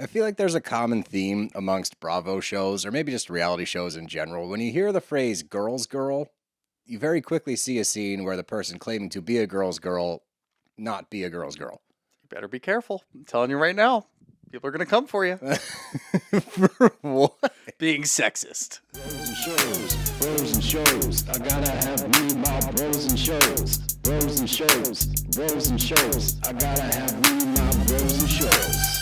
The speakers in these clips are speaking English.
I feel like there's a common theme amongst Bravo shows, or maybe just reality shows in general. When you hear the phrase girl's girl, you very quickly see a scene where the person claiming to be a girl's girl not be a girl's girl. You better be careful. I'm telling you right now. People are going to come for you. For what? Being sexist. Bros and shows, bros and shows. I gotta have me my bros and shows. Bros and shows, bros and shows. I gotta have me my bros and shows.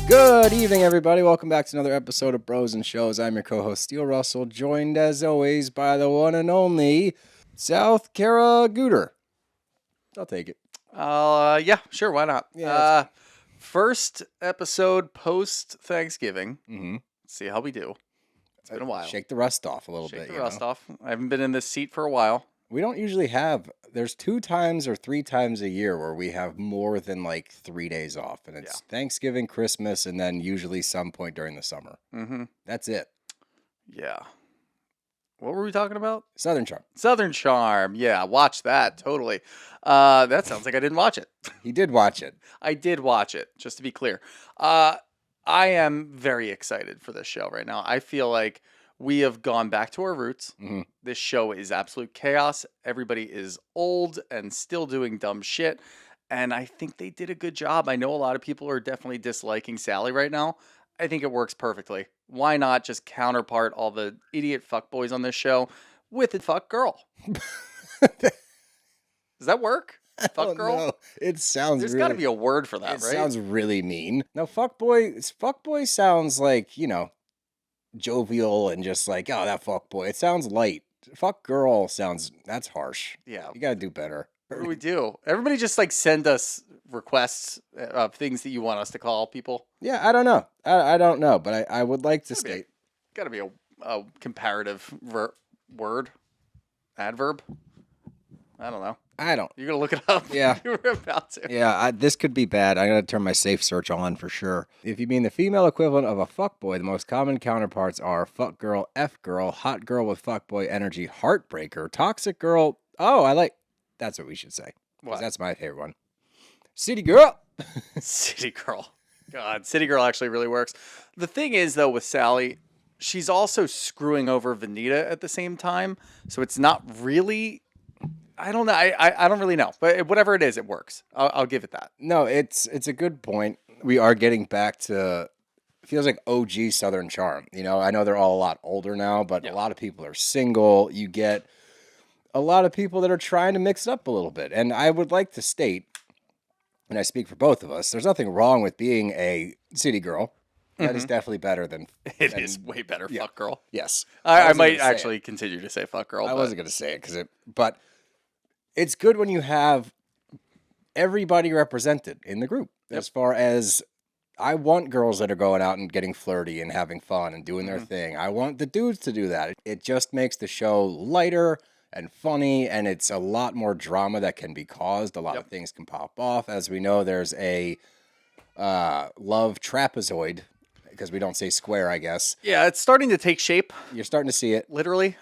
Good evening, everybody. Welcome back to another episode of Bros and Shows. I'm your co-host, Steele Russell, joined as always by the one and only South Kara Gooter. I'll take it. Yeah, sure. Why not? Yeah, first episode post Thanksgiving. Mm-hmm. See how we do. It's been a while. Shake the rust off a little bit. Shake the rust off. I haven't been in this seat for a while. We don't usually have, there's 2 times or 3 times a year where we have more than like 3 days off. And it's Thanksgiving, Christmas, and then usually some point during the summer. Mm-hmm. That's it. Yeah. What were we talking about? Southern Charm. Southern Charm. Yeah, watch that. Totally. That sounds like I didn't watch it. He did watch it. I did watch it, just to be clear. I am very excited for this show right now. I feel like we have gone back to our roots. Mm-hmm. This show is absolute chaos. Everybody is old and still doing dumb shit. And I think they did a good job. I know a lot of people are definitely disliking Salley right now. I think it works perfectly. Why not just counterpart all the idiot fuckboys on this show with a fuck girl? Does that work? Fuck girl? No. It sounds There's really... got to be a word for that, It right? sounds really mean. No, fuckboy sounds like, jovial and just like, oh, that fuckboy. It sounds light. Fuck girl sounds, that's harsh. Yeah. You gotta do better. What do we do? Everybody just send us requests of things that you want us to call people. Yeah, I don't know. I don't know, but I would like to state. Got to be a comparative word. Adverb. I don't know. I don't. You're going to look it up? Yeah. You were about to. Yeah, this could be bad. I'm going to turn my safe search on for sure. If you mean the female equivalent of a fuckboy, the most common counterparts are fuck girl, F girl, hot girl with fuckboy energy, heartbreaker, toxic girl. Oh, that's what we should say. What? That's my favorite one. City girl. City girl. God, city girl actually really works. The thing is, though, with Salley, she's also screwing over Venita at the same time. So it's not really... I don't know. I don't really know. But whatever it is, it works. I'll give it that. No, it's a good point. We are getting back to... It feels like OG Southern Charm. I know they're all a lot older now, but a lot of people are single. You get a lot of people that are trying to mix it up a little bit. And I would like to state, and I speak for both of us, there's nothing wrong with being a city girl. That is definitely better than... It is way better, fuck girl. Yes. I might actually continue to say fuck girl. I wasn't going to say it, but it's good when you have everybody represented in the group. As far as, I want girls that are going out and getting flirty and having fun and doing their thing. I want the dudes to do that. It just makes the show lighter and funny, and it's a lot more drama that can be caused. A lot of things can pop off. As we know, there's a love trapezoid, because we don't say square, I guess. Yeah, it's starting to take shape. You're starting to see it. Literally.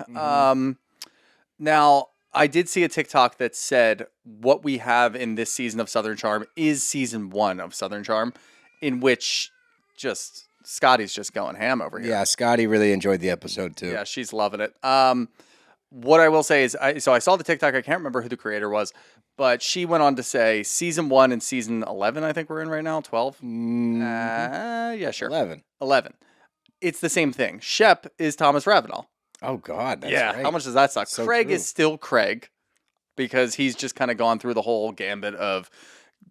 Now, I did see a TikTok that said what we have in this season of Southern Charm is season 1 of Southern Charm, in which Scotty's just going ham over here. Yeah, Scotty really enjoyed the episode, too. Yeah, she's loving it. What I will say is, I saw the TikTok. I can't remember who the creator was, but she went on to say season 1 and season 11, I think we're in right now, 12? Yeah, sure. 11. It's the same thing. Shep is Thomas Ravenel. Oh, God, that's right. How much does that suck? So Craig true. is still Craig, because he's just kind of gone through the whole gambit of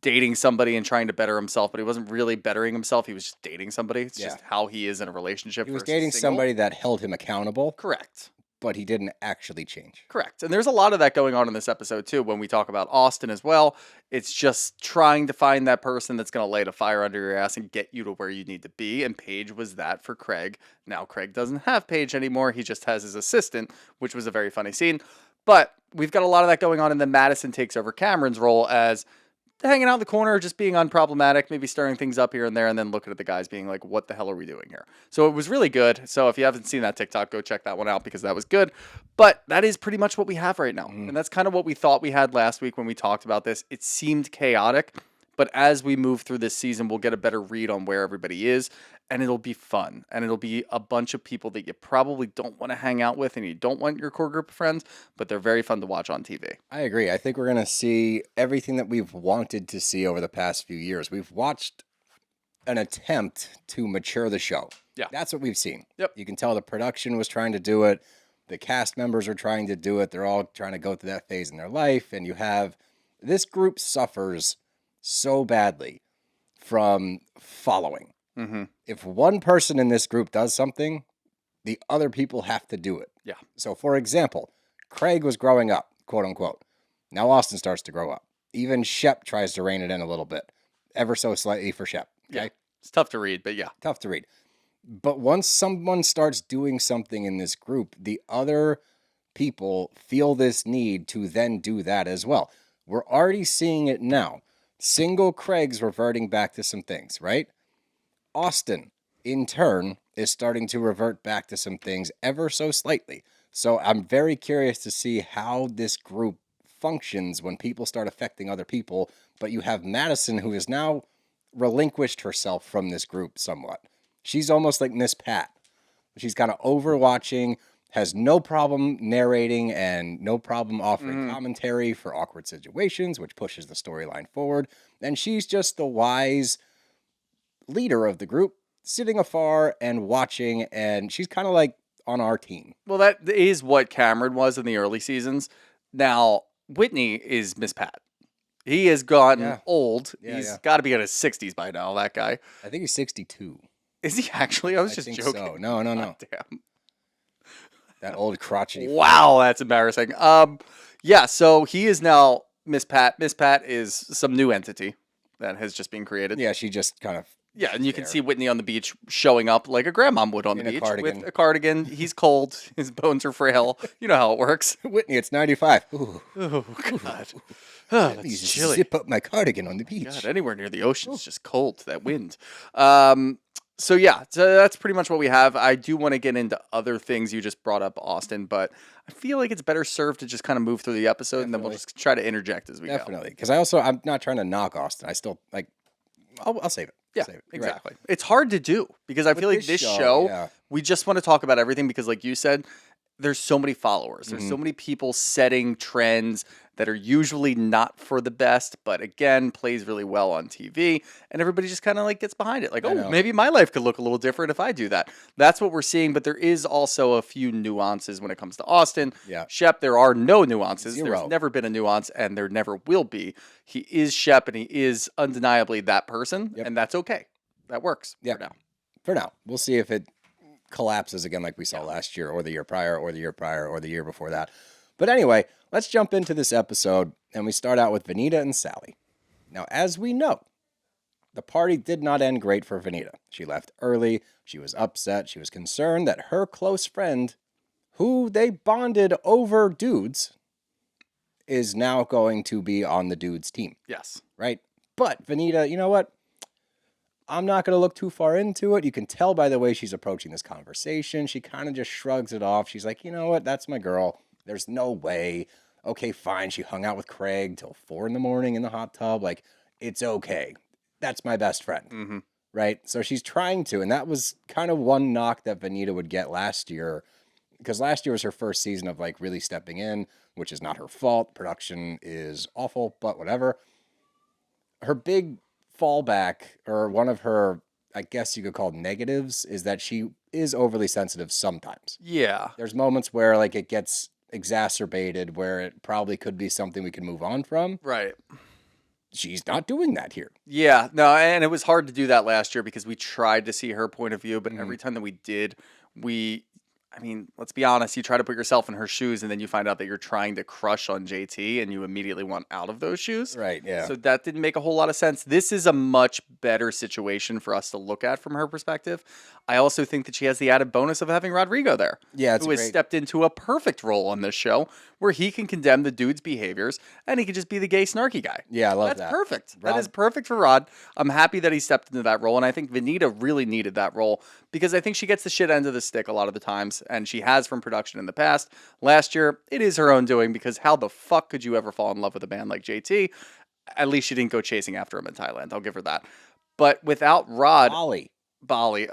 dating somebody and trying to better himself, but he wasn't really bettering himself. He was just dating somebody. It's just how he is in a relationship. He was versus dating single. somebody that held him accountable. Correct. But he didn't actually change. Correct. And there's a lot of that going on in this episode, too, when we talk about Austin as well. It's just trying to find that person that's going to light a fire under your ass and get you to where you need to be. And Paige was that for Craig. Now, Craig doesn't have Paige anymore. He just has his assistant, which was a very funny scene. But we've got a lot of that going on, and then Madison takes over Cameron's role as hanging out in the corner, just being unproblematic, maybe stirring things up here and there, and then looking at the guys being like, what the hell are we doing here? So it was really good. So if you haven't seen that TikTok, go check that one out, because that was good. But that is pretty much what we have right now. And that's kind of what we thought we had last week when we talked about this. It seemed chaotic, But as we move through this season, we'll get a better read on where everybody is, and it'll be fun. And it'll be a bunch of people that you probably don't want to hang out with and you don't want your core group of friends, but they're very fun to watch on TV. I agree. I think we're going to see everything that we've wanted to see over the past few years. We've watched an attempt to mature the show. Yeah. That's what we've seen. Yep. You can tell the production was trying to do it. The cast members are trying to do it. They're all trying to go through that phase in their life. And you have this group suffers so badly from following. Mm-hmm. If one person in this group does something, the other people have to do it. Yeah. So, for example, Craig was growing up, quote unquote. Now Austin starts to grow up. Even Shep tries to rein it in a little bit, ever so slightly for Shep. Okay? Yeah. It's tough to read, but yeah. Tough to read. But once someone starts doing something in this group, the other people feel this need to then do that as well. We're already seeing it now. Single Craig's reverting back to some things, right? Austin, in turn, is starting to revert back to some things ever so slightly. So I'm very curious to see how this group functions when people start affecting other people. But you have Madison, who has now relinquished herself from this group somewhat. She's almost like Miss Pat. She's kind of overwatching, has no problem narrating and no problem offering commentary for awkward situations, which pushes the storyline forward. And she's just the wise leader of the group, sitting afar and watching, and she's kind of like on our team. Well, that is what Cameron was in the early seasons. Now, Whitney is Miss Pat. He has gotten old. He's got to be in his 60s by now, that guy. I think he's 62. Is he actually? I was just think joking. So. No. God damn. That old crotchety. Wow, that's embarrassing. Yeah, so he is now Miss Pat. Miss Pat is some new entity that has just been created. Yeah, she just kind of. Yeah, and you can see Whitney on the beach showing up like a grandmom would on the In a beach cardigan. with a cardigan. He's cold. His bones are frail. You know how it works. Whitney, it's 95. Ooh. Oh, God. Oh, Let me that's just chilly. zip up my cardigan on the beach. God, anywhere near the ocean is just cold. That wind. So that's pretty much what we have. I do want to get into other things. You just brought up Austin, but I feel like it's better served to just kind of move through the episode, and then we'll just try to interject as we go. Definitely. Because I'm not trying to knock Austin. I still, like, I'll save it. Yeah, Save it. You're exactly. It's hard to do because I feel like this show, yeah. we just want to talk about everything because, like you said, there's so many followers. There's so many people setting trends that are usually not for the best, but again, plays really well on TV, and everybody just kind of like gets behind it. Like, oh, maybe my life could look a little different if I do that. That's what we're seeing, but there is also a few nuances when it comes to Austin. Yeah. Shep, there are no nuances. Zero. There's never been a nuance, and there never will be. He is Shep, and he is undeniably that person, and that's okay. That works for now. For now. We'll see if it collapses again like we saw last year or the year prior or the year prior or the year before that. But anyway, let's jump into this episode, and we start out with Venita and Salley. Now, as we know, the party did not end great for Venita. She left early, she was upset, she was concerned that her close friend, who they bonded over dudes, is now going to be on the dudes' team. Yes. Right? But Venita, you know what? I'm not going to look too far into it. You can tell by the way she's approaching this conversation. She kind of just shrugs it off. She's like, you know what? That's my girl. There's no way. Okay, fine. She hung out with Craig till 4 a.m. in the hot tub. Like, it's okay. That's my best friend. Mm-hmm. Right? So she's trying to. And that was kind of one knock that Venita would get last year. Because last year was her first season of like really stepping in, which is not her fault. Production is awful, but whatever. Her big fallback, or one of her, I guess you could call negatives, is that she is overly sensitive sometimes. Yeah. There's moments where like it gets exacerbated, where it probably could be something we can move on from. Right. She's not doing that here. Yeah. No, and it was hard to do that last year because we tried to see her point of view, but every time that we did, I mean, let's be honest, you try to put yourself in her shoes and then you find out that you're trying to crush on JT and you immediately want out of those shoes. Right, yeah. So that didn't make a whole lot of sense. This is a much better situation for us to look at from her perspective. I also think that she has the added bonus of having Rodrigo there. Yeah, it's who has great. stepped into a perfect role on this show where he can condemn the dude's behaviors and he can just be the gay snarky guy. Yeah, I love that. That's perfect. Rod- That is perfect for Rod. I'm happy that he stepped into that role, and I think Venita really needed that role because I think she gets the shit end of the stick a lot of the times, and she has from production in the past. Last year, it is her own doing because how the fuck could you ever fall in love with a man like JT? At least she didn't go chasing after him in Thailand. I'll give her that. But without Rod, Bali,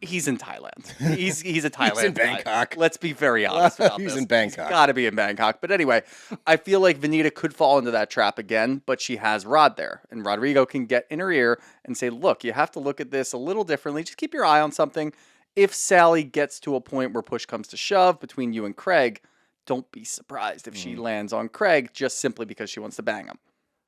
he's in Thailand. He's a Thailand He's in guy. Bangkok. Let's be very honest about He's this. in Bangkok. He's got to be in Bangkok. But anyway, I feel like Venita could fall into that trap again, but she has Rod there. And Rodrigo can get in her ear and say, look, you have to look at this a little differently. Just keep your eye on something. If Salley gets to a point where push comes to shove between you and Craig, don't be surprised if she lands on Craig just simply because she wants to bang him.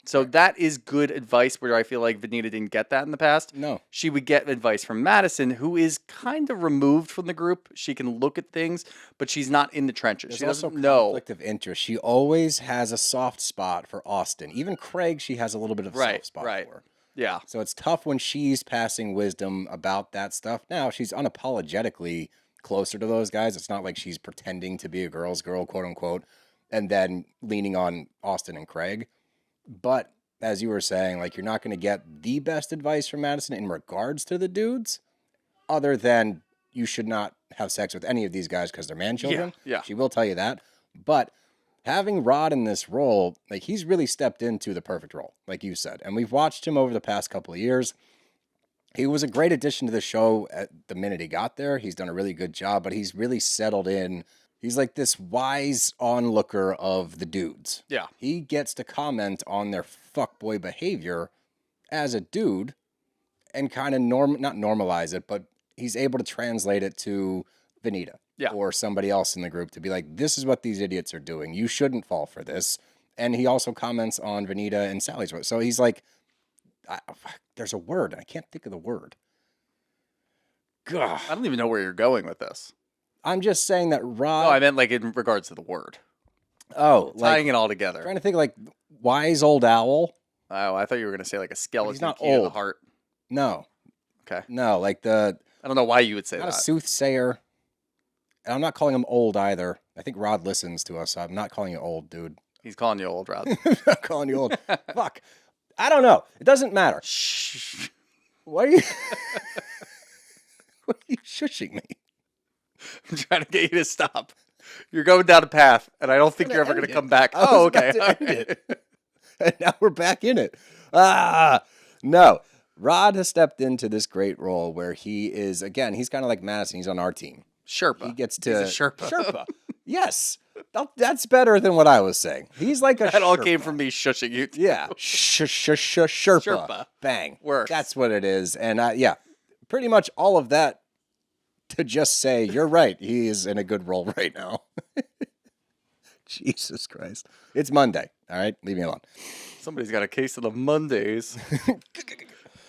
So that is good advice where I feel like Venita didn't get that in the past. No. She would get advice from Madison, who is kind of removed from the group. She can look at things, but she's not in the trenches. She doesn't know. Conflict of interest. She always has a soft spot for Austin. Even Craig, she has a little bit of a soft spot for. Yeah. So it's tough when she's passing wisdom about that stuff. Now, she's unapologetically closer to those guys. It's not like she's pretending to be a girl's girl, quote unquote, and then leaning on Austin and Craig. But as you were saying, like, you're not going to get the best advice from Madison in regards to the dudes, other than you should not have sex with any of these guys because they're man children. Yeah. She will tell you that. But having Rod in this role, like, he's really stepped into the perfect role, like you said. And we've watched him over the past couple of years. He was a great addition to the show at the minute he got there. He's done a really good job, but he's really settled in. He's like this wise onlooker of the dudes. Yeah. He gets to comment on their fuckboy behavior as a dude and kind of not normalize it, but he's able to translate it to Venita or somebody else in the group to be like, this is what these idiots are doing. You shouldn't fall for this. And he also comments on Venita and Sally's. So he's like, there's a word. I can't think of the word. I don't even know where you're going with this. I'm just saying that Rod. No, I meant like in regards to the word. Oh, tying it all together. Trying to think like wise old owl. Oh, I thought you were going to say like a skeleton. He's not key to old. the heart. No. Okay. No, like I don't know why you would say not that. A soothsayer. And I'm not calling him old either. I think Rod listens to us, so I'm not calling you old, dude. He's calling you old, Rod. I'm not calling you old. Fuck. I don't know. It doesn't matter. Shh. Why are you... Why are you shushing me? I'm trying to get you to stop. You're going down a path, and I don't think you're ever going to come back. Oh, okay. And now we're back in it. No. Rod has stepped into this great role where he is, again, he's kind of like Madison. He's on our team. Sherpa. He gets to... He's a Sherpa. Sherpa. Yes. That's better than what I was saying. He's like a That all Sherpa. came from me shushing you. Too. Yeah. Sherpa. Sherpa. Bang. Works. That's what it is. And yeah, pretty much all of that to just say, you're right. He is in a good role right now. Jesus Christ. It's Monday. All right? Leave me alone. Somebody's got a case of the Mondays.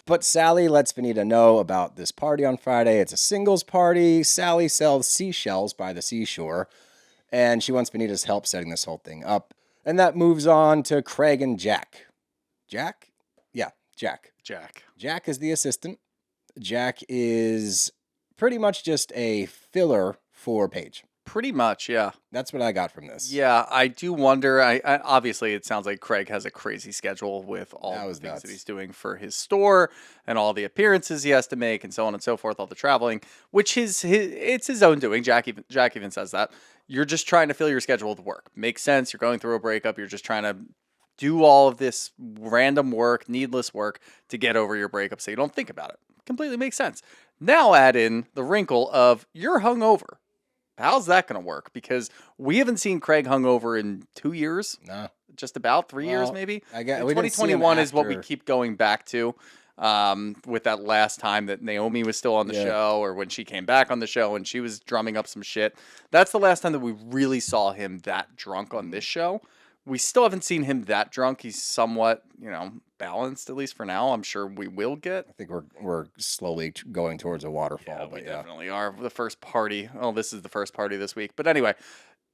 But Salley lets Venita know about this party on Friday. It's a singles party. Salley sells seashells by the seashore, and she wants Venita's help setting this whole thing up. And that moves on to Craig and Jack. Jack? Yeah, Jack. Jack is the assistant. Jack is pretty much just a filler for Paige. Pretty much, yeah. That's what I got from this. Yeah, I do wonder. I obviously, it sounds like Craig has a crazy schedule with all the things that he's doing for his store and all the appearances he has to make and so on and so forth, all the traveling, which it's his own doing. Jack even says that. You're just trying to fill your schedule with work. Makes sense. You're going through a breakup. You're just trying to do all of this random work, needless work to get over your breakup so you don't think about it. Completely makes sense. Now add in the wrinkle of you're hungover. How's that going to work? Because we haven't seen Craig hungover in 2 years. No. Just about 3 years, maybe. I guess 2021 is what we keep going back to. With that last time that Naomi was still on the show, or when she came back on the show and she was drumming up some shit. That's the last time that we really saw him that drunk on this show. We still haven't seen him that drunk. He's somewhat, balanced, at least for now. I'm sure we will get. I think we're slowly going towards a waterfall. Yeah, but we definitely are. The first party. Oh, this is the first party this week. But anyway,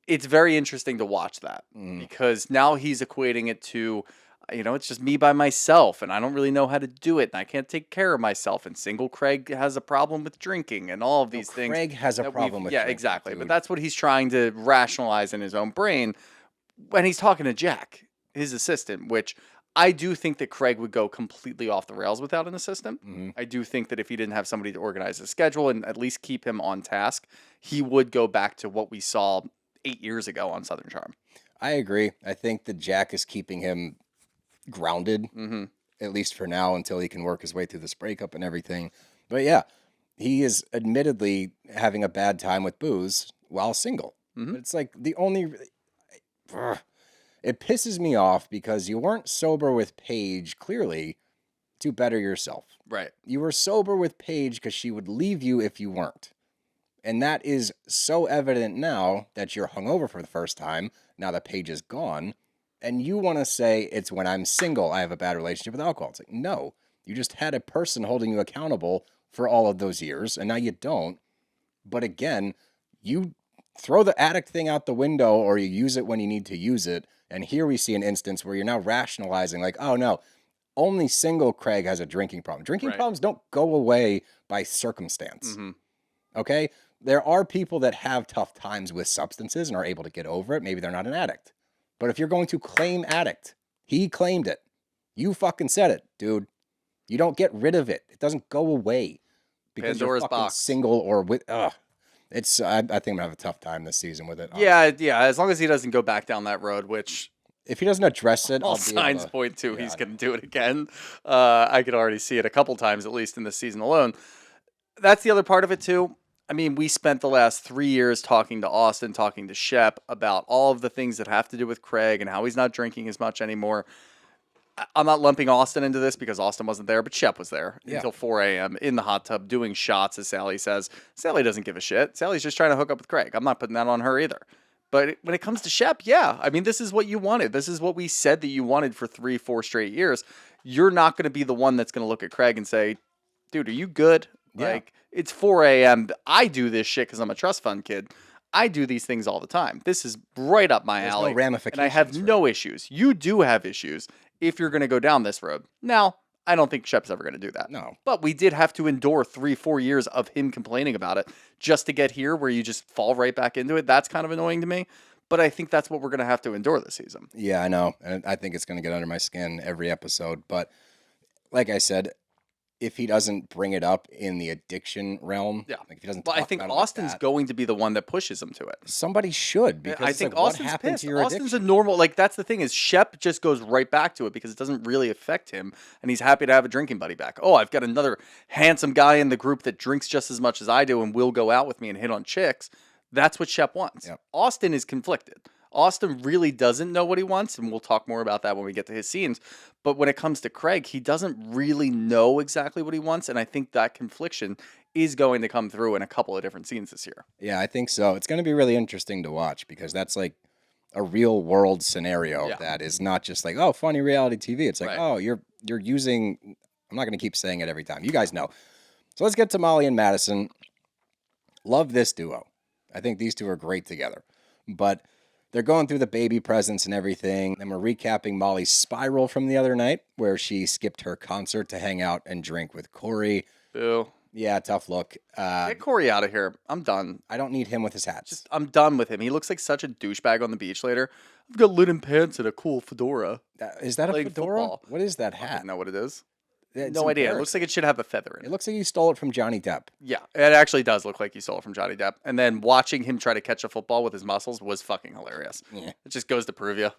it's very interesting to watch that because now he's equating it to, it's just me by myself and I don't really know how to do it and I can't take care of myself. And single Craig has a problem with drinking and all of these things. Craig has a problem with drinking. Yeah, exactly. Dude. But that's what he's trying to rationalize in his own brain when he's talking to Jack, his assistant, which I do think that Craig would go completely off the rails without an assistant. Mm-hmm. I do think that if he didn't have somebody to organize his schedule and at least keep him on task, he would go back to what we saw 8 years ago on Southern Charm. I agree. I think that Jack is keeping him grounded, at least for now, until he can work his way through this breakup and everything. But yeah, he is admittedly having a bad time with booze while single. But it's like the only... Ugh. It pisses me off because you weren't sober with Paige, clearly, to better yourself. Right. You were sober with Paige because she would leave you if you weren't. And that is so evident now that you're hungover for the first time, now that Paige is gone, and you want to say, it's when I'm single I have a bad relationship with alcohol. It's like, no. You just had a person holding you accountable for all of those years, and now you don't. But again, you throw the addict thing out the window, or you use it when you need to use it. And here we see an instance where you're now rationalizing, like, oh no, only single Craig has a drinking problem. Drinking problems don't go away by circumstance. Okay? There are people that have tough times with substances and are able to get over it. Maybe they're not an addict. But if you're going to claim addict, he claimed it. You fucking said it, dude. You don't get rid of it. It doesn't go away because Pandora's you're fucking box. single or with. It's. I think I'm gonna have a tough time this season with it. Yeah. As long as he doesn't go back down that road, which If he doesn't address it, all I'll be able signs to- point to he's going to do it again. I could already see it a couple times, at least in this season alone. That's the other part of it too. I mean, we spent the last 3 years talking to Austin, talking to Shep about all of the things that have to do with Craig and how he's not drinking as much anymore. I'm not lumping Austin into this because Austin wasn't there, but Shep was there until 4 a.m. in the hot tub doing shots, as Salley says. Salley doesn't give a shit. Sally's just trying to hook up with Craig. I'm not putting that on her either. But when it comes to Shep, yeah. I mean, this is what you wanted. This is what we said that you wanted for 3-4 straight years. You're not going to be the one that's going to look at Craig and say, dude, are you good? Yeah. Like, it's 4 a.m. I do this shit because I'm a trust fund kid. I do these things all the time. This is right up my There's alley. no ramifications. And I have for it. no issues. You do have issues if you're going to go down this road. Now, I don't think Shep's ever going to do that. No. But we did have to endure 3-4 years of him complaining about it just to get here where you just fall right back into it. That's kind of annoying to me. But I think that's what we're going to have to endure this season. Yeah, I know. And I think it's going to get under my skin every episode. But like I said, if he doesn't bring it up in the addiction realm, like if he doesn't Well, talk I think about it like Austin's that, going to be the one that pushes him to it. somebody should, because I it's think like, what Austin's happened pissed. to your Austin's addiction? a normal, like, that's the thing is Shep just goes right back to it because it doesn't really affect him, and he's happy to have a drinking buddy back. Oh, I've got another handsome guy in the group that drinks just as much as I do and will go out with me and hit on chicks. That's what Shep wants. Yep. Austin is conflicted. Austin really doesn't know what he wants, and we'll talk more about that when we get to his scenes. But when it comes to Craig, he doesn't really know exactly what he wants, and I think that confliction is going to come through in a couple of different scenes this year. Yeah, I think so. It's going to be really interesting to watch because that's like a real world scenario that is not just like, oh, funny reality TV. It's like, Right. oh, you're using. I'm not going to keep saying it every time. You guys know. So let's get to Molly and Madison. Love this duo. I think these two are great together. But they're going through the baby presents and everything. And we're recapping Molly's spiral from the other night where she skipped her concert to hang out and drink with Corey. Boo. Yeah, tough look. Get Corey out of here. I'm done. I don't need him with his hats. I'm done with him. He looks like such a douchebag on the beach later. I've got linen pants and a cool fedora. Is that a playing fedora? football. What is that I hat? don't know what it is. It's No idea. It embarrassing. looks like it should have a feather in It it. looks like you stole it from Johnny Depp. Yeah, it actually does look like he stole it from Johnny Depp. And then watching him try to catch a football with his muscles was fucking hilarious. Yeah. It just goes to prove you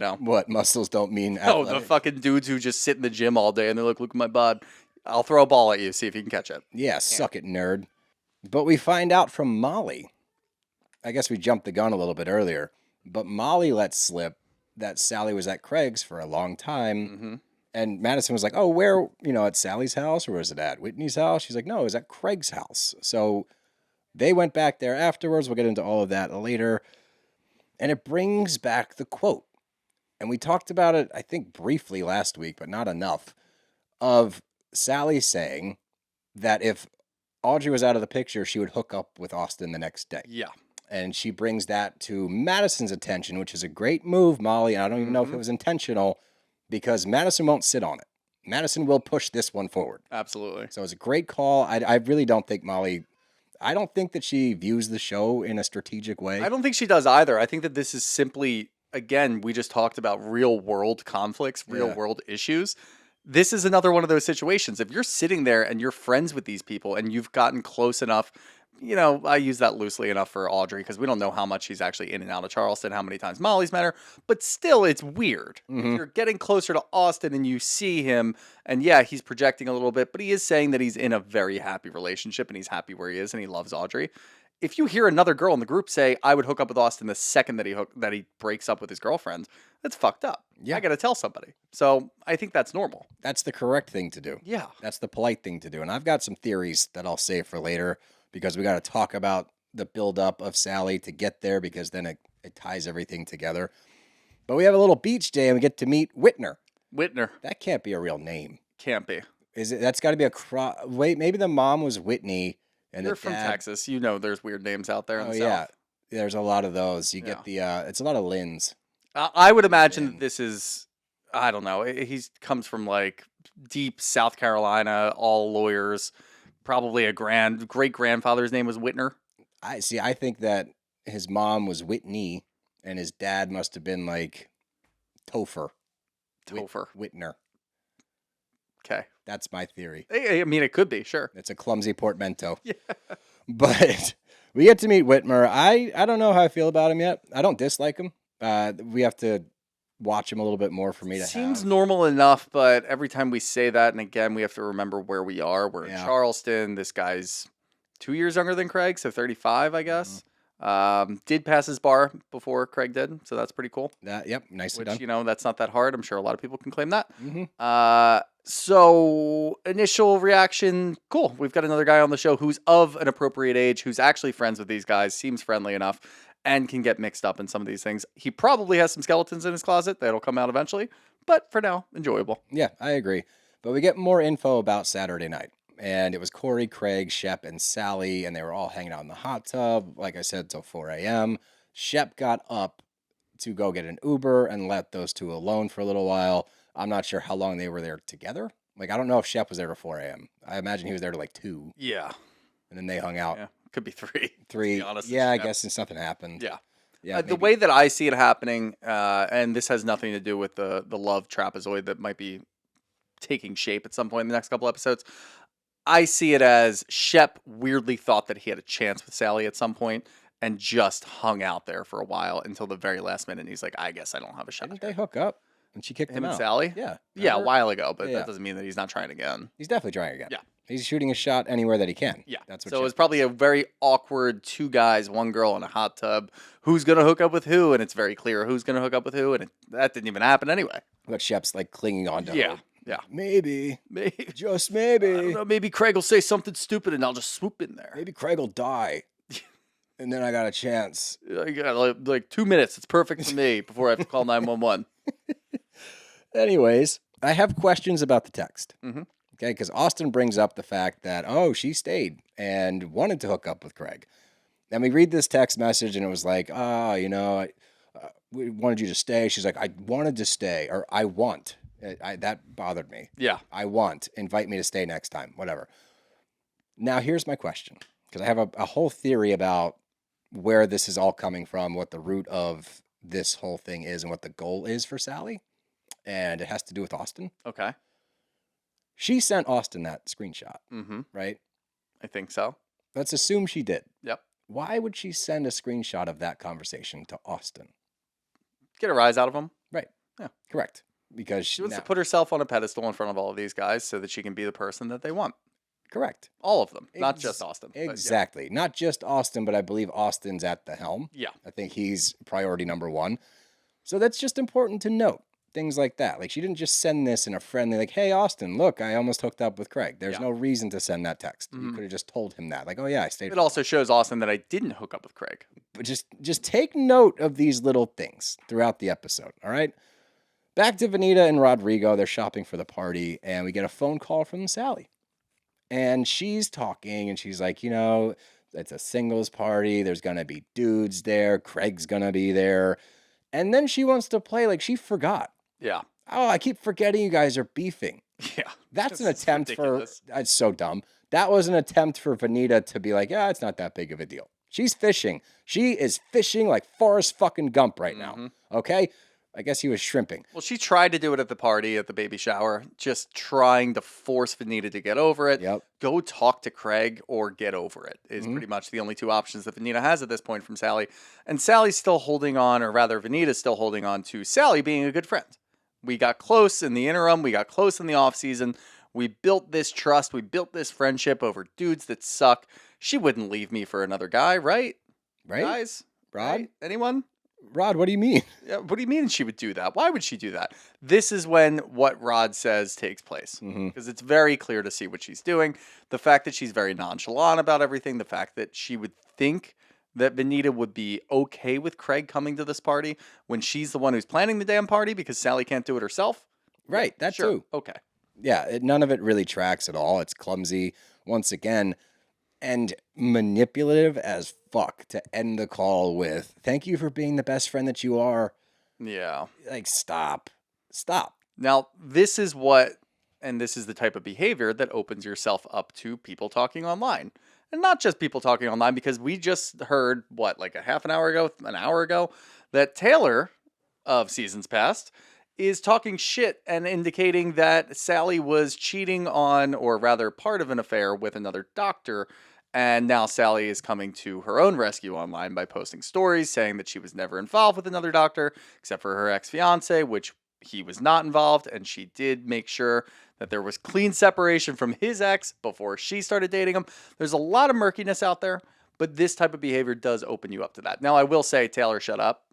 know. What, muscles don't mean Oh, the athletic? fucking dudes who just sit in the gym all day and they're like, look at my bod. I'll throw a ball at you, see if you can catch it. Yeah, suck it, nerd. But we find out from Molly. I guess we jumped the gun a little bit earlier. But Molly let slip that Salley was at Craig's for a long time. Mm-hmm. And Madison was like, oh, where, at Sally's house or was it at Whitney's house? She's like, no, it was at Craig's house. So they went back there afterwards. We'll get into all of that later. And it brings back the quote. And we talked about it, I think, briefly last week, but not enough, of Salley saying that if Audrey was out of the picture, she would hook up with Austin the next day. Yeah. And she brings that to Madison's attention, which is a great move, Molly. I don't even know if it was intentional because Madison won't sit on it. Madison will push this one forward. Absolutely. So it's a great call. I really don't think Molly, I don't think that she views the show in a strategic way. I don't think she does either. I think that this is simply, again, we just talked about real world conflicts, real world issues. This is another one of those situations. If you're sitting there and you're friends with these people and you've gotten close enough, I use that loosely enough for Audrey because we don't know how much she's actually in and out of Charleston, how many times Molly's met her, but still, it's weird. If you're getting closer to Austin and you see him, and yeah, he's projecting a little bit, but he is saying that he's in a very happy relationship and he's happy where he is and he loves Audrey. If you hear another girl in the group say, I would hook up with Austin the second that he breaks up with his girlfriend, that's fucked up. Yeah. I got to tell somebody. So I think that's normal. That's the correct thing to do. Yeah. That's the polite thing to do. And I've got some theories that I'll save for later because we got to talk about the buildup of Salley to get there because then it ties everything together. But we have a little beach day and we get to meet Whitner. Whitner. That can't be a real name. Can't be. Is it? That's got to be wait, maybe the mom was Whitney. And they're from Texas. There's weird names out there in the yeah. South. There's a lot of those. You get it's a lot of Lynn's. I would imagine that this is, I don't know. He comes from like deep South Carolina, all lawyers. Probably a great grandfather's name was Whitner. I think that his mom was Whitney, and his dad must have been like Topher. Whitner. Okay. That's my theory. I mean, it could be, sure. It's a clumsy portmanteau. Yeah. But we get to meet Whitmer. I don't know how I feel about him yet. I don't dislike him. We have to watch him a little bit more for me to Seems normal enough, but every time we say that, and again, we have to remember where we are. We're in Charleston. This guy's 2 years younger than Craig, so 35, I guess. Did pass his bar before Craig did, so that's pretty cool. Yep, nicely Which, done. that's not that hard. I'm sure a lot of people can claim that. Mm-hmm. So initial reaction, cool. We've got another guy on the show who's of an appropriate age, who's actually friends with these guys, seems friendly enough, and can get mixed up in some of these things. He probably has some skeletons in his closet that'll come out eventually, but for now, enjoyable. Yeah, I agree. But we get more info about Saturday night. And it was Corey, Craig, Shep, and Salley, and they were all hanging out in the hot tub, like I said, till 4 a.m. Shep got up to go get an Uber and let those two alone for a little while. I'm not sure how long they were there together. Like, I don't know if Shep was there till 4 a.m. I imagine he was there till like 2. Yeah. And then they hung out. Yeah. Could be 3. 3. To be honest, yeah, I guess since nothing happened. Yeah. Yeah. The way that I see it happening, and this has nothing to do with the love trapezoid that might be taking shape at some point in the next couple episodes. I see it as Shep weirdly thought that he had a chance with Salley at some point and just hung out there for a while until the very last minute. And he's like, I guess I don't have a shot. Didn't they hook up? And she kicked him and out. Salley? Yeah. Yeah, a while ago, but Yeah. that doesn't mean that he's not trying again. He's definitely trying again. Yeah. He's shooting a shot anywhere that he can. Yeah. That's what so Shep it was probably a very awkward 2 guys, 1 girl in a hot tub. Who's going to hook up with who? And it's very clear who's going to hook up with who. And that didn't even happen anyway. But Shep's like clinging on to her. Yeah. Maybe. Maybe. Just maybe. I don't know. Maybe Craig will say something stupid and I'll just swoop in there. Maybe Craig will die. And then I got a chance. I got like 2 minutes. It's perfect for me before I have to call 911. Anyways, I have questions about the text. Mm-hmm. Okay, because Austin brings up the fact that, she stayed and wanted to hook up with Craig. And we read this text message and it was like, we wanted you to stay. She's like, I wanted to stay, or I want. That bothered me. Yeah. I want. Invite me to stay next time. Whatever. Now, here's my question, because I have a whole theory about where this is all coming from, what the root of this whole thing is, and what the goal is for Salley. And it has to do with Austin. Okay. She sent Austin that screenshot, Mm-hmm. right? I think so. Let's assume she did. Yep. Why would she send a screenshot of that conversation to Austin? Get a rise out of him. Right. Yeah. Correct. Because She wants to put herself on a pedestal in front of all of these guys so that she can be the person that they want. Correct. All of them, not just Austin. Exactly. Not just Austin, but I believe Austin's at the helm. Yeah. I think he's priority number 1. So that's just important to note. Things like that. Like, she didn't just send this in a friendly, like, hey, Austin, look, I almost hooked up with Craig. There's no reason to send that text. You could have just told him that. Like, oh, yeah, I stayed. It also shows Austin that I didn't hook up with Craig. But just take note of these little things throughout the episode, all right? Back to Venita and Rodrigo. They're shopping for the party, and we get a phone call from Salley. And she's talking, and she's like, it's a singles party. There's going to be dudes there. Craig's going to be there. And then she wants to play like she forgot. Yeah. Oh, I keep forgetting you guys are beefing. Yeah. That's an It's attempt ridiculous. for... It's so dumb. That was an attempt for Venita to be like, yeah, it's not that big of a deal. She's fishing. She is fishing like Forrest fucking Gump right now. Okay? I guess he was shrimping. Well, she tried to do it at the party, at the baby shower, just trying to force Venita to get over it. Yep. Go talk to Craig or get over it is pretty much the only two options that Venita has at this point from Salley. And Sally's still holding on, or rather, Venita's still holding on to Salley being a good friend. We got close in the interim. We got close in the off season. We built this trust. We built this friendship over dudes that suck. She wouldn't leave me for another guy, right? Right? Guys? Rod? Right? Anyone? Rod, what do you mean? Yeah, what do you mean she would do that? Why would she do that? This is when what Rod says takes place. Because it's very clear to see what she's doing. The fact that she's very nonchalant about everything. The fact that she would think that Venita would be okay with Craig coming to this party when she's the one who's planning the damn party because Salley can't do it herself. Right, that Sure. too. Okay. Yeah, none of it really tracks at all. It's clumsy, once again, and manipulative as fuck to end the call with, thank you for being the best friend that you are. Yeah. Like, stop. Stop. Now, this is what, and this is the type of behavior that opens yourself up to people talking online. And not just people talking online, because we just heard, like a half an hour ago, that Taylor of Seasons Past is talking shit and indicating that Salley was cheating on, or rather part of an affair with another doctor. And now Salley is coming to her own rescue online by posting stories saying that she was never involved with another doctor except for her ex-fiance, which he was not involved. And she did make sure that there was clean separation from his ex before she started dating him. There's a lot of murkiness out there, but this type of behavior does open you up to that. Now, I will say, Taylor, shut up.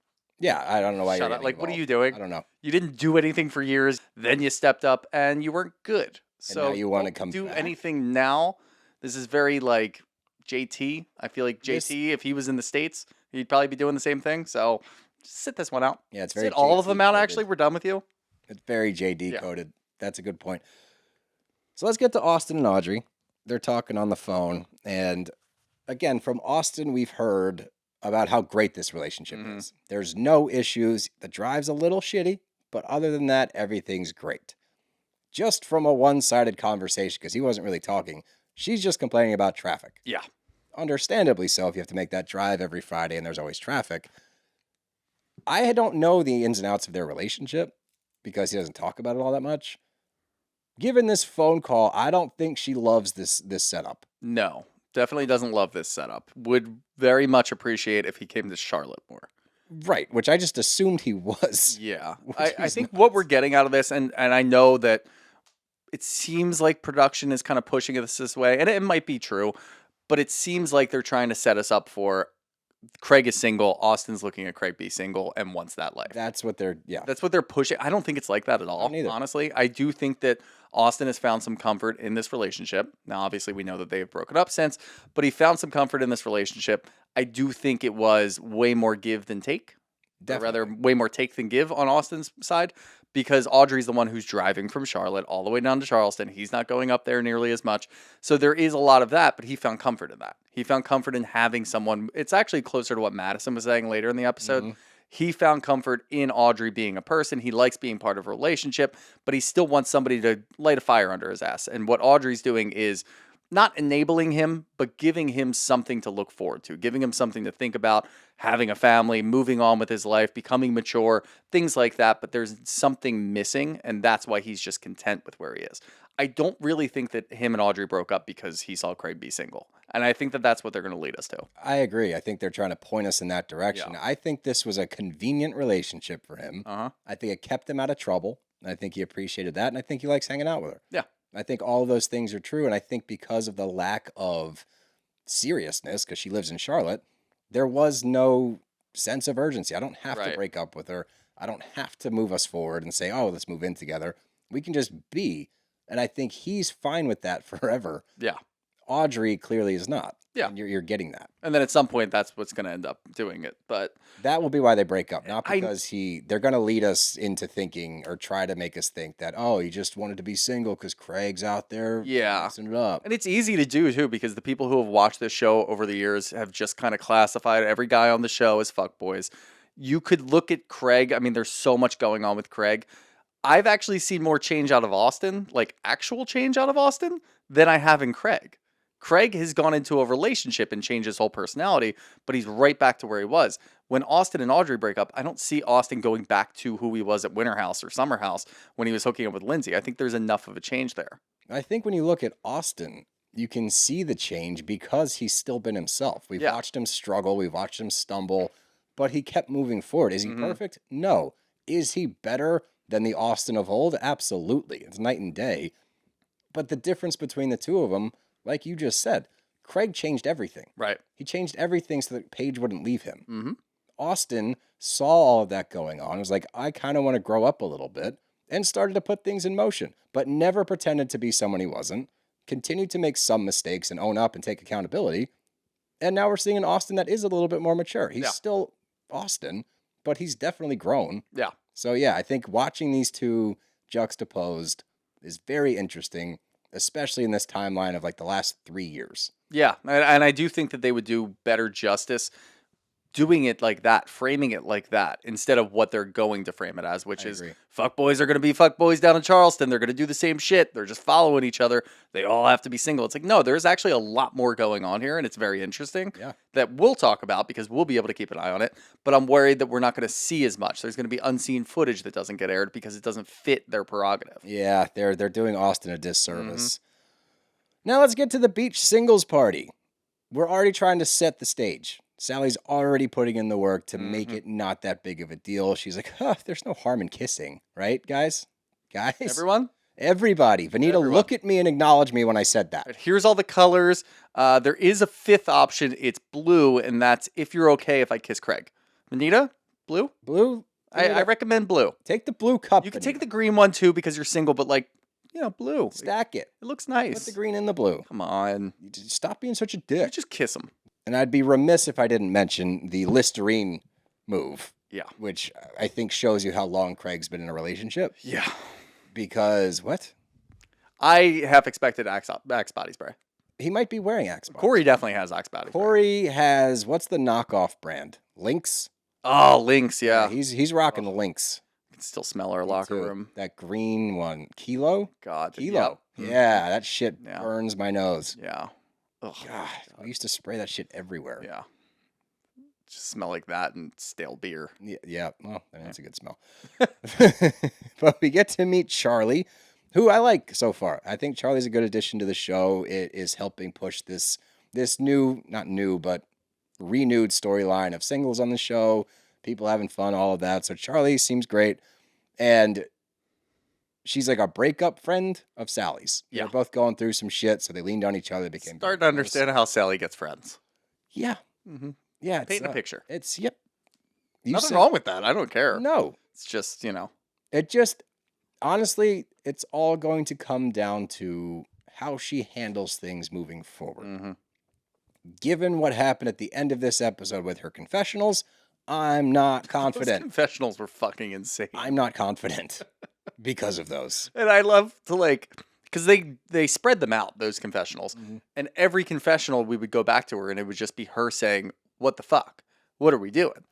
Yeah, I don't know why Shut you're up. getting Like, what are involved. you doing? I don't know. You didn't do anything for years. Then you stepped up and you weren't good. So now you wanna don't come do back? anything now. This is very like JT. I feel like JT, This- if he was in the States, he'd probably be doing the same thing. So just sit this one out. Yeah, it's very Sit all of them out, JT actually. We're done with you. It's very JD Yeah. coded. That's a good point. So let's get to Austin and Audrey. They're talking on the phone. And again, from Austin, we've heard about how great this relationship is. There's no issues. The drive's a little shitty, but other than that, everything's great. Just from a one-sided conversation, because he wasn't really talking, she's just complaining about traffic. Yeah. Understandably so, if you have to make that drive every Friday and there's always traffic. I don't know the ins and outs of their relationship because he doesn't talk about it all that much. Given this phone call, I don't think she loves this setup. No, definitely doesn't love this setup. Would very much appreciate if he came to Charlotte more. Right, which I just assumed he was. Yeah. Which I is think nuts. what we're getting out of this, and I know that it seems like production is kind of pushing us this way, and it might be true, but it seems like they're trying to set us up for Craig is single, Austin's looking at Craig be single, and wants that life. That's what they're, yeah. That's what they're pushing. I don't think it's like that at all, don't either. honestly. I do think that Austin has found some comfort in this relationship. Now, obviously, we know that they've broken up since, but he found some comfort in this relationship. I do think it was way more give than take. Or rather, way more take than give on Austin's side, because Audrey's the one who's driving from Charlotte all the way down to Charleston. He's not going up there nearly as much. So there is a lot of that, but he found comfort in that. He found comfort in having someone. It's actually closer to what Madison was saying later in the episode. He found comfort in Audrey being a person. He likes being part of a relationship, but he still wants somebody to light a fire under his ass. And what Audrey's doing is not enabling him, but giving him something to look forward to, giving him something to think about, having a family, moving on with his life, becoming mature, things like that. But there's something missing, and that's why he's just content with where he is. I don't really think that him and Audrey broke up because he saw Craig be single. And I think that that's what they're going to lead us to. I agree. I think they're trying to point us in that direction. Yeah. I think this was a convenient relationship for him. Uh-huh. I think it kept him out of trouble. I think he appreciated that, and I think he likes hanging out with her. Yeah. I think all of those things are true, and I think because of the lack of seriousness, because she lives in Charlotte, there was no sense of urgency. I don't have to Right. break up with her. I don't have to move us forward and say, oh, let's move in together. We can just be. And I think he's fine with that forever. Yeah. Audrey clearly is not. Yeah. And you're getting that. And then at some point, that's what's going to end up doing it. But That will be why they break up, not I- because they're going to lead us into thinking or try to make us think that, oh, he just wanted to be single because Craig's out there Yeah. messing it up. And it's easy to do, too, because the people who have watched this show over the years have just kind of classified every guy on the show as fuckboys. You could look at Craig. I mean, there's so much going on with Craig. I've actually seen more change out of Austin, like actual change out of Austin, than I have in Craig. Craig has gone into a relationship and changed his whole personality, but he's right back to where he was. when Austin and Audrey break up, I don't see Austin going back to who he was at Winter House or Summer House when he was hooking up with Lindsay. I think there's enough of a change there. I think when you look at Austin, you can see the change because he's still been himself. We've Yeah. watched him struggle, we've watched him stumble, but he kept moving forward. Is he perfect? No. Is he better than the Austin of old? Absolutely. It's night and day. But the difference between the two of them, like you just said, Craig changed everything. Right. He changed everything so that Paige wouldn't leave him. Mm-hmm. Austin saw all of that going on. Was like, I kind of want to grow up a little bit, and started to put things in motion, but never pretended to be someone he wasn't. Continued to make some mistakes and own up and take accountability. And now we're seeing an Austin that is a little bit more mature. He's still Austin, but he's definitely grown. Yeah. So yeah, I think watching these two juxtaposed is very interesting, especially in this timeline of like the last 3 years. Yeah, and I do think that they would do better justice doing it like that, framing it like that, instead of what they're going to frame it as, which is agree. fuckboys are going to be fuckboys down in Charleston. They're going to do the same shit. They're just following each other. They all have to be single. It's like, no, there's actually a lot more going on here, and it's very interesting that we'll talk about because we'll be able to keep an eye on it. But I'm worried that we're not going to see as much. There's going to be unseen footage that doesn't get aired because it doesn't fit their prerogative. Yeah, they're doing Austin a disservice. Now let's get to the beach singles party. We're already trying to set the stage. Sally's already putting in the work to make it not that big of a deal. She's like, there's no harm in kissing, right, guys? Guys? Everyone? Everybody. Venita, look at me and acknowledge me when I said that. But here's all the colors. There is a fifth option. It's blue, and that's if you're okay if I kiss Craig. Venita? Blue? Blue? I recommend blue. Take the blue cup. You can take the green one, too, because you're single, but, like, blue. Stack it. It looks nice. Put the green in the blue. Come on. Stop being such a You dick. just kiss him. And I'd be remiss if I didn't mention the Listerine move. Yeah. Which I think shows you how long Craig's been in a relationship. Yeah. Because, what? I have expected Axe body spray. He might be wearing Axe body. Corey definitely has Axe body spray. Corey has, what's the knockoff brand? Lynx? Oh, Lynx, yeah. He's rocking the Lynx. I can still smell our locker room. That green one. Kilo? God. Kilo. Yep. Yeah, that shit Yeah. burns my nose. Yeah. Ugh. God, we used to spray that shit everywhere. Yeah. Just smell like that and stale beer. Yeah. Well, that's a good smell. But we get to meet Charley, who I like so far. I think Charley's a good addition to the show. It is helping push this new, not new, but renewed storyline of singles on the show, people having fun, all of that. So Charley seems great. And she's like a breakup friend of Sally's. Yeah. They're both going through some shit, so they leaned on each other, became Starting to understand how Sally gets friends. Yeah. Mm-hmm. Yeah. Painting a picture. It's, yep. Nothing wrong with that. I don't care. No. It's just, It just, honestly, it's all going to come down to how she handles things moving forward. Mm-hmm. Given what happened at the end of this episode with her confessionals, I'm not Those confident. confessionals were fucking insane. I'm not confident because of those. And I love to because they spread them out, those confessionals. Mm-hmm. And every confessional we would go back to her and it would just be her saying, "What the fuck? What are we doing?"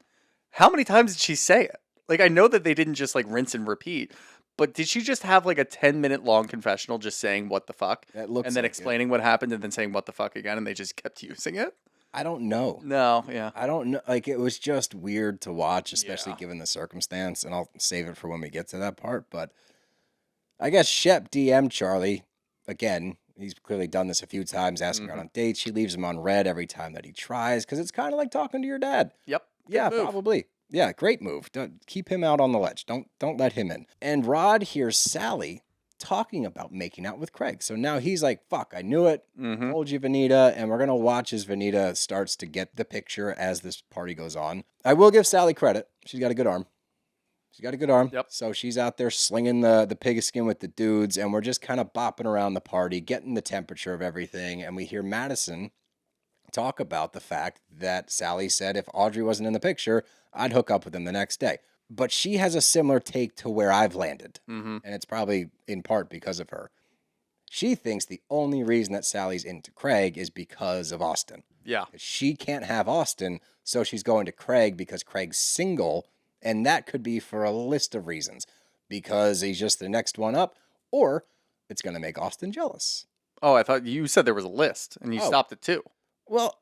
How many times did she say it? Like, I know that they didn't just rinse and repeat, but did she just have a 10-minute long confessional just saying what the fuck? That looks and then like it. explaining what happened and then saying what the fuck again and they just kept using it? I don't know. No, yeah. I don't know. It was just weird to watch, especially Yeah. given the circumstance, and I'll save it for when we get to that part. But I guess Shep DM'd Charley. Again, he's clearly done this a few times, asking her out on dates. She leaves him on red every time that he tries, because it's kind of like talking to your dad. Yep. Yeah, Good move. probably. Yeah, great move. Don't keep him out on the ledge. Don't let him in. And Rod hears Sally talking about making out with Craig. So now he's like, fuck, I knew it. Mm-hmm. Told you, Venita. And we're going to watch as Venita starts to get the picture as this party goes on. I will give Sally credit. She's got a good arm. Yep. So she's out there slinging the pig skin with the dudes. And we're just kind of bopping around the party, getting the temperature of everything. And we hear Madison talk about the fact that Sally said if Audrey wasn't in the picture, I'd hook up with him the next day. But she has a similar take to where I've landed. Mm-hmm. And it's probably in part because of her. She thinks the only reason that Sally's into Craig is because of Austin. Yeah. She can't have Austin, so she's going to Craig because Craig's single, and that could be for a list of reasons. Because he's just the next one up, or it's going to make Austin jealous. Oh, I thought you said there was a list and you stopped at 2. Well,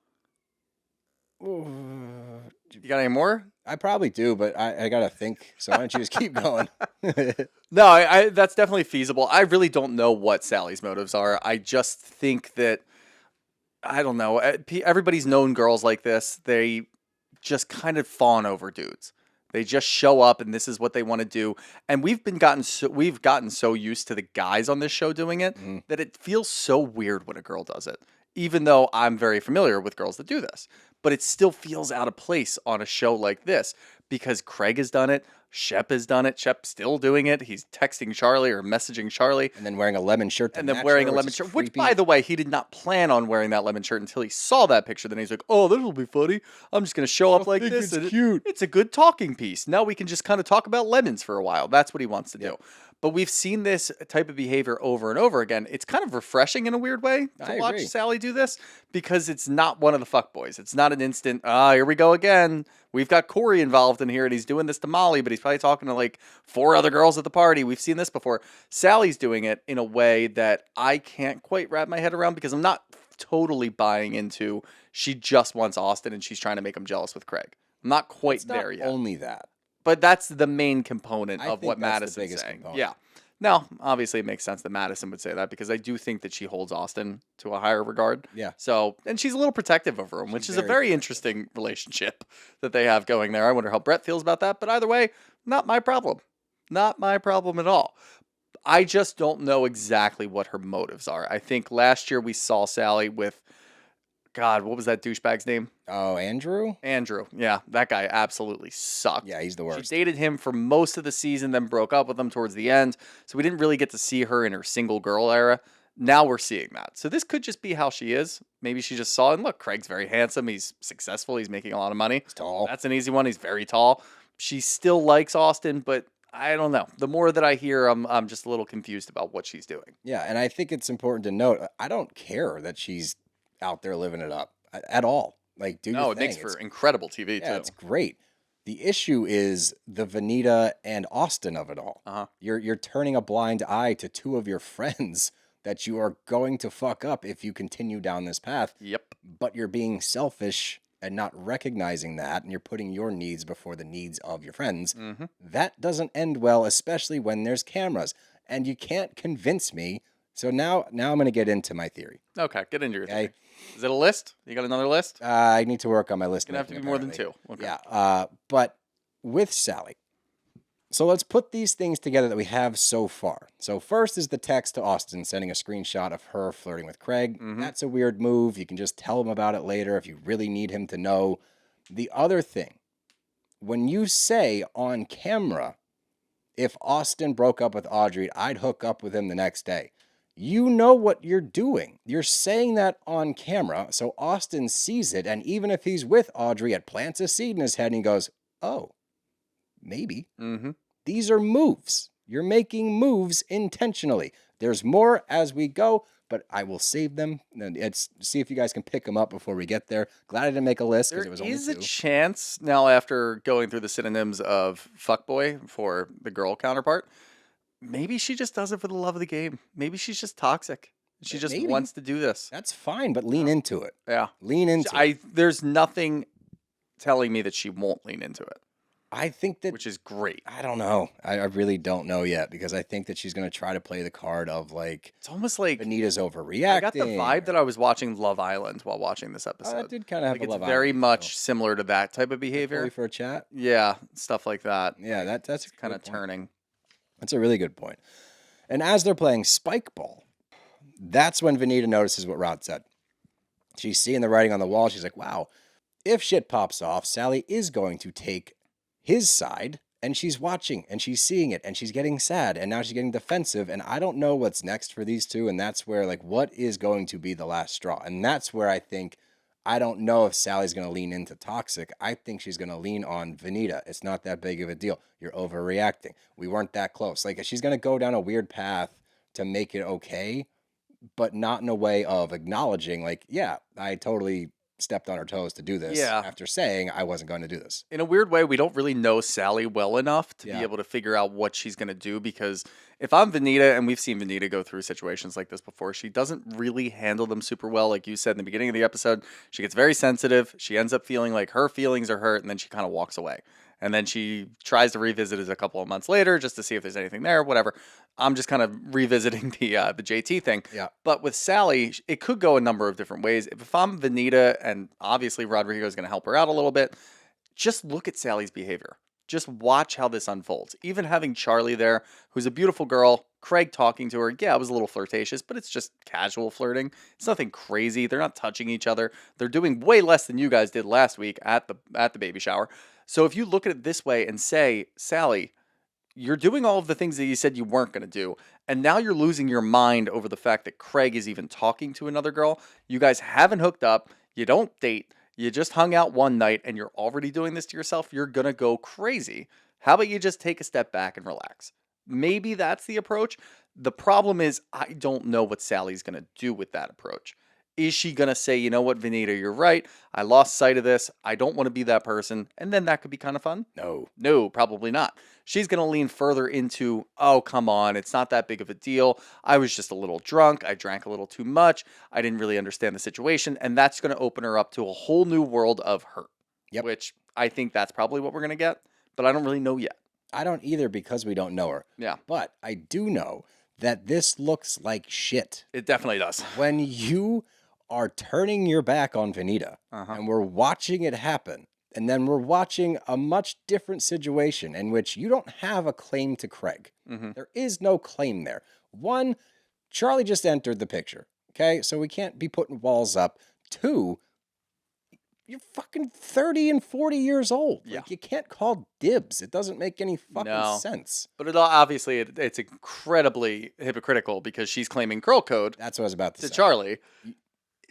You got any more? I probably do, but I gotta think. So why don't you just keep going? No, I that's definitely feasible. I really don't know what Sally's motives are. I just think that I don't know. Everybody's known girls like this. They just kind of fawn over dudes. They just show up and this is what they want to do. And we've gotten so used to the guys on this show doing it that it feels so weird when a girl does it. Even though I'm very familiar with girls that do this, but it still feels out of place on a show like this because Craig has done it. Shep has done it. Shep's still doing it. He's texting Charley or messaging Charley. And then wearing a lemon shirt. And then wearing a lemon shirt, which, by the way, he did not plan on wearing that lemon shirt until he saw that picture. Then he's like, oh, this will be funny. I'm just going to show up like this. It's cute. It's a good talking piece. Now we can just kind of talk about lemons for a while. That's what he wants to do. But we've seen this type of behavior over and over again. It's kind of refreshing in a weird way to watch Salley do this because it's not one of the fuckboys. It's not an instant, here we go again. We've got Corey involved in here and he's doing this to Molly, but he's probably talking to like 4 other girls at the party. We've seen this before. Sally's doing it in a way that I can't quite wrap my head around because I'm not totally buying into she just wants Austin and she's trying to make him jealous with Craig. I'm not quite there yet. Only that. But that's the main component of what Madison's saying. Component. Yeah. Now, obviously, it makes sense that Madison would say that because I do think that she holds Austin to a higher regard. Yeah. So, and she's a little protective of him, which is a very interesting relationship that they have going there. I wonder how Brett feels about that. But either way, not my problem. Not my problem at all. I just don't know exactly what her motives are. I think last year we saw Salley with, God, what was that douchebag's name? Oh, Andrew? Andrew. Yeah, that guy absolutely sucked. Yeah, he's the worst. She dated him for most of the season, then broke up with him towards the end. So we didn't really get to see her in her single girl era. Now we're seeing that. So this could just be how she is. Maybe she just saw, and look, Craig's very handsome. He's successful. He's making a lot of money. He's tall. That's an easy one. He's very tall. She still likes Austin, but I don't know. The more that I hear, I'm just a little confused about what she's doing. Yeah, and I think it's important to note, I don't care that she's out there living it up at all. Like, do your thing. No, it makes for incredible TV, too. Yeah, it's great. The issue is the Venita and Austin of it all. You're turning a blind eye to 2 of your friends that you are going to fuck up if you continue down this path. Yep. But you're being selfish and not recognizing that, and you're putting your needs before the needs of your friends. That doesn't end well, especially when there's cameras. And you can't convince me. So now I'm going to get into my theory. Okay, get into your theory. Is it a list? You got another list? I need to work on my list. It's going to have to be more than 2. Okay. Yeah, but with Salley. So let's put these things together that we have so far. So first is the text to Austin sending a screenshot of her flirting with Craig. That's a weird move. You can just tell him about it later if you really need him to know. The other thing, when you say on camera, if Austin broke up with Audrey, I'd hook up with him the next day. You know what you're doing. You're saying that on camera, so Austin sees it, and even if he's with Audrey, it plants a seed in his head, and he goes, oh, maybe. These are moves. You're making moves intentionally. There's more as we go, but I will save them. See if you guys can pick them up before we get there. Glad I didn't make a list because it was only 2. There is a chance, now after going through the synonyms of fuckboy for the girl counterpart, maybe she just does it for the love of the game. Maybe she's just toxic. She just wants to do this. That's fine, but lean into it. Yeah. Lean into it. There's nothing telling me that she won't lean into it. I think that... Which is great. I don't know. I really don't know yet because I think that she's going to try to play the card of like... It's almost like... Venita's overreacting. I got the vibe that I was watching Love Island while watching this episode. It did kind of have a Love Island. It's very much similar to that type of behavior. For a chat? Yeah, stuff like that. Yeah, that's kind of turning. That's a really good point. And as they're playing spike ball, that's when Venita notices what Rod said. She's seeing the writing on the wall. She's like, wow, if shit pops off, Salley is going to take his side, and she's watching, and she's seeing it, and she's getting sad, and now she's getting defensive, and I don't know what's next for these 2, and that's where, like, what is going to be the last straw? And that's where I think, I don't know if Sally's going to lean into toxic. I think she's going to lean on Venita. It's not that big of a deal. You're overreacting. We weren't that close. Like, she's going to go down a weird path to make it okay, but not in a way of acknowledging, like, yeah, I totally stepped on her toes to do this Yeah. after saying I wasn't going to do this. In a weird way, we don't really know Salley well enough to Yeah. be able to figure out what she's going to do, because if I'm Venita, and we've seen Venita go through situations like this before, she doesn't really handle them super well. Like you said in the beginning of the episode, she gets very sensitive. She ends up feeling like her feelings are hurt, and then she kind of walks away. And then she tries to revisit it a couple of months later just to see if there's anything there, whatever. I'm just kind of revisiting the JT thing. Yeah. But with Salley, it could go a number of different ways. If I'm Venita, and obviously Rodrigo is going to help her out a little bit, just look at Sally's behavior. Just watch how this unfolds. Even having Charley there, who's a beautiful girl, Craig talking to her, yeah, it was a little flirtatious, but it's just casual flirting. It's nothing crazy. They're not touching each other. They're doing way less than you guys did last week at the baby shower. So if you look at it this way and say, Salley, you're doing all of the things that you said you weren't going to do, and now you're losing your mind over the fact that Craig is even talking to another girl. You guys haven't hooked up. You don't date. You just hung out one night, and you're already doing this to yourself. You're going to go crazy. How about you just take a step back and relax? Maybe that's the approach. The problem is I don't know what Sally's going to do with that approach. Is she going to say, you know what, Venita, you're right. I lost sight of this. I don't want to be that person. And then that could be kind of fun. No, probably not. She's going to lean further into, oh, come on. It's not that big of a deal. I was just a little drunk. I drank a little too much. I didn't really understand the situation. And that's going to open her up to a whole new world of hurt. Yep. Which I think that's probably what we're going to get. But I don't really know yet. I don't either because we don't know her. Yeah. But I do know that this looks like shit. It definitely does. When you are turning your back on Venita and we're watching it happen, and then we're watching a much different situation in which you don't have a claim to Craig. There is no claim there. One, Charley just entered the picture. Okay, so we can't be putting walls up. Two, you're fucking 30 and 40 years old. Yeah. Like, you can't call dibs. It doesn't make any fucking sense. But obviously it's incredibly hypocritical because she's claiming girl code That's what I was about to to say. Charley.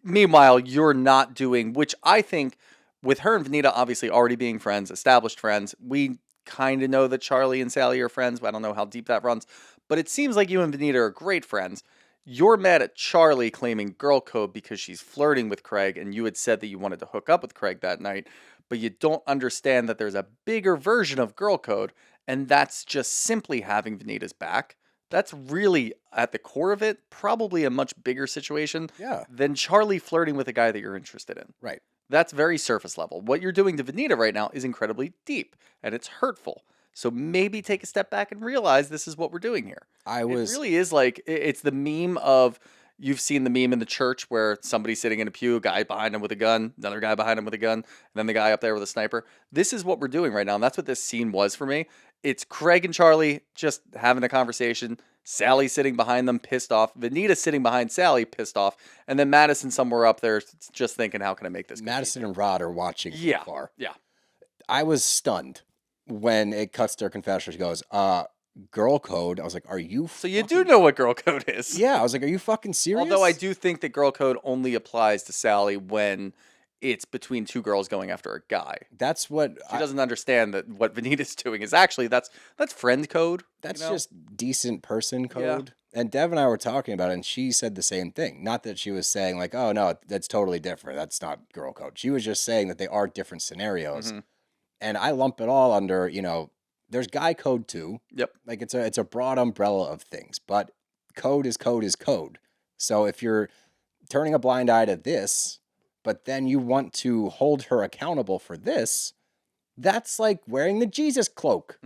Meanwhile, you're not doing, which I think with her and Venita obviously already being friends, established friends, we kind of know that Charley and Salley are friends. But I don't know how deep that runs. But it seems like you and Venita are great friends. You're mad at Charley claiming girl code because she's flirting with Craig, and you had said that you wanted to hook up with Craig that night, but you don't understand that there's a bigger version of girl code, and that's just simply having Venita's back. That's really, at the core of it, probably a much bigger situation than Charley flirting with a guy that you're interested in. Right. That's very surface level. What you're doing to Venita right now is incredibly deep, and it's hurtful. So maybe take a step back and realize this is what we're doing here. It really is like, it's the meme of, you've seen the meme in the church where somebody's sitting in a pew, a guy behind him with a gun, another guy behind him with a gun, and then the guy up there with a sniper. This is what we're doing right now, and that's what this scene was for me. It's Craig and Charley just having a conversation, Salley sitting behind them, pissed off, Venita sitting behind Salley, pissed off, and then Madison somewhere up there just thinking, how can I make this good? Madison and Rod are watching from afar. Yeah. I was stunned when it cuts to her confession. She goes, girl code. I was like, are you So you do know what girl code is. Yeah, I was like, are you fucking serious? Although I do think that girl code only applies to Salley when it's between two girls going after a guy. That's what She doesn't understand that what Venita's doing is actually that's friend code. That's just decent person code. Yeah. And Dev and I were talking about it, and she said the same thing. Not that she was saying like, oh no, that's totally different. That's not girl code. She was just saying that they are different scenarios. And I lump it all under, there's guy code too. Yep. Like it's a broad umbrella of things, but code is code is code. So if you're turning a blind eye to this, but then you want to hold her accountable for this, that's like wearing the Jesus cloak,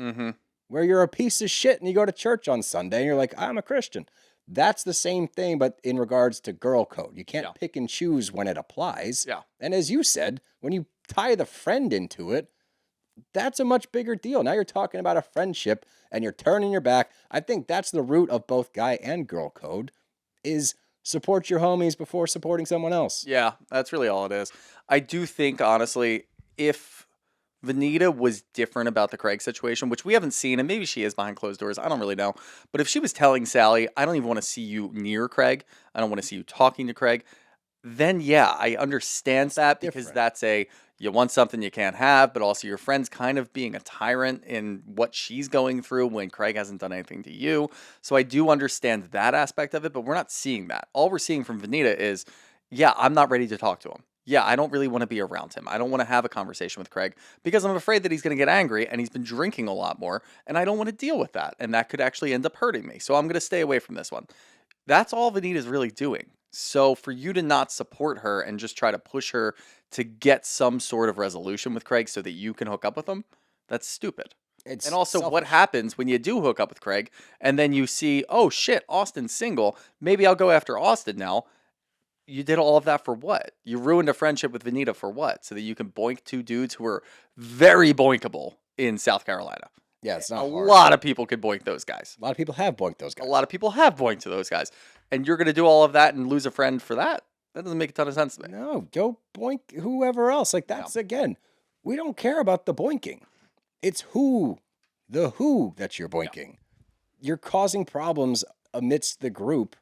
where you're a piece of shit and you go to church on Sunday and you're like, I'm a Christian. That's the same thing, but in regards to girl code. You can't pick and choose when it applies. Yeah. And as you said, when you tie the friend into it, that's a much bigger deal. Now you're talking about a friendship and you're turning your back. I think that's the root of both guy and girl code is support your homies before supporting someone else. Yeah, that's really all it is. I do think, honestly, if Venita was different about the Craig situation, which we haven't seen, and maybe she is behind closed doors, I don't really know. But if she was telling Salley, I don't even want to see you near Craig, I don't want to see you talking to Craig, then yeah, I understand that because that's you want something you can't have, but also your friend's kind of being a tyrant in what she's going through when Craig hasn't done anything to you. So I do understand that aspect of it, but we're not seeing that. All we're seeing from Venita is, yeah, I'm not ready to talk to him. yeah, I don't really want to be around him. I don't want to have a conversation with Craig because I'm afraid that he's going to get angry and he's been drinking a lot more and I don't want to deal with that. And that could actually end up hurting me. So I'm going to stay away from this one. That's all Venita's really doing. So for you to not support her and just try to push her to get some sort of resolution with Craig so that you can hook up with him, that's stupid. It's And also, what selfish. happens when you do hook up with Craig and then you see, oh shit, Austin's single. Maybe I'll go after Austin now. You did all of that for what? You ruined a friendship with Venita for what? So that you can boink two dudes who are very boinkable in South Carolina. Yeah, it's not A hard. lot of people could boink those guys. A lot of people have boinked those A guys. lot of people have boinked to those guys. And you're going to do all of that and lose a friend for that? That doesn't make a ton of sense to me. No, go boink whoever else. Like that's again, we don't care about the boinking. It's who that you're boinking. You're causing problems amidst the group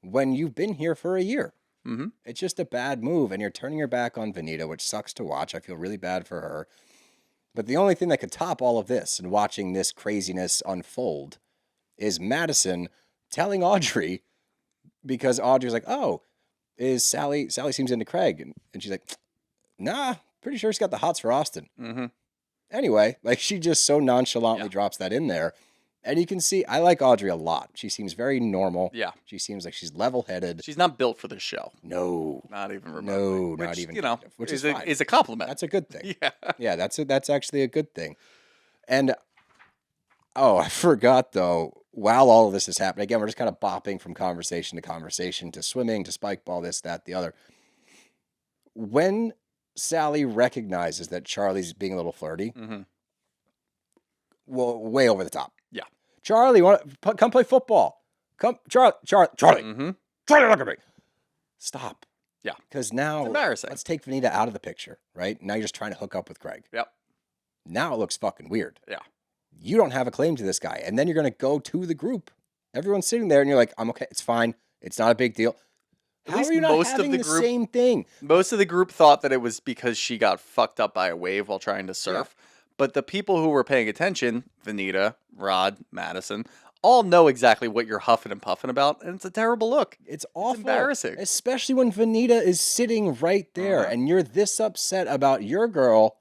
when you've been here for a year. Mm-hmm. It's just a bad move, and you're turning your back on Venita, which sucks to watch. I feel really bad for her. But the only thing that could top all of this and watching this craziness unfold is Madison telling Audrey, because Audrey's like, oh, is Sally seems into Craig. And she's like, nah, pretty sure she's got the hots for Austin. Mm-hmm. Anyway, like she just so nonchalantly drops that in there. And you can see, I like Audrey a lot. She seems very normal. Yeah. She seems like she's level-headed. She's not built for this show. No. Not even remotely. No, Which, not even. You know, kind of, which is, is a, fine. is a compliment. That's a good thing. Yeah. Yeah, that's actually a good thing. And, oh, I forgot, though, while all of this is happening, again, we're just kind of bopping from conversation to conversation to swimming to spike ball, this, that, the other. When Sally recognizes that Charlie's being a little flirty, Mm-hmm. well, way over the top. Yeah. Charlie, come play football. Come, Charlie, Mm-hmm. Charlie, look at me. Stop. Yeah. Because now, It's embarrassing. let's take Venita out of the picture, right? Now you're just trying to hook up with Craig. Yep. Now it looks fucking weird. Yeah. You don't have a claim to this guy. And then you're going to go to the group. Everyone's sitting there and you're like, I'm okay. It's fine. It's not a big deal. At How least are you not most of having the the group- same thing? Most of the group thought that it was because she got fucked up by a wave while trying to surf. But the people who were paying attention, Venita, Rod, Madison, all know exactly what you're huffing and puffing about, and it's a terrible look. It's awful. embarrassing. Especially when Venita is sitting right there Uh-huh. and you're this upset about your girl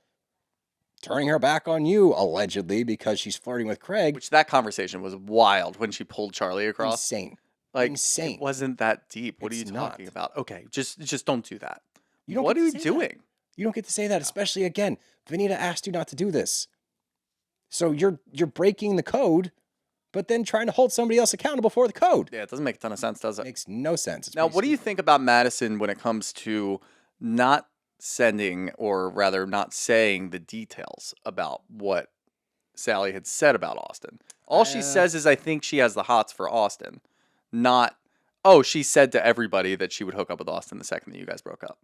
turning her back on you, allegedly, because she's flirting with Craig. Which that conversation was wild when she pulled Charlie across. Insane. Like insane. It wasn't that deep. What are you It's talking not. about? Okay, just don't do that. You don't What get are to you say that. doing? You don't get to say that, especially again. Venita asked you not to do this. So you're breaking the code, but then trying to hold somebody else accountable for the code. Yeah, it doesn't make a ton of sense, does it? Makes no sense. It's Now, pretty what do you stupid. think about Madison when it comes to not sending, or rather not saying the details about what Sally had said about Austin? All she says is, I think she has the hots for Austin. Not, oh, she said to everybody that she would hook up with Austin the second that you guys broke up.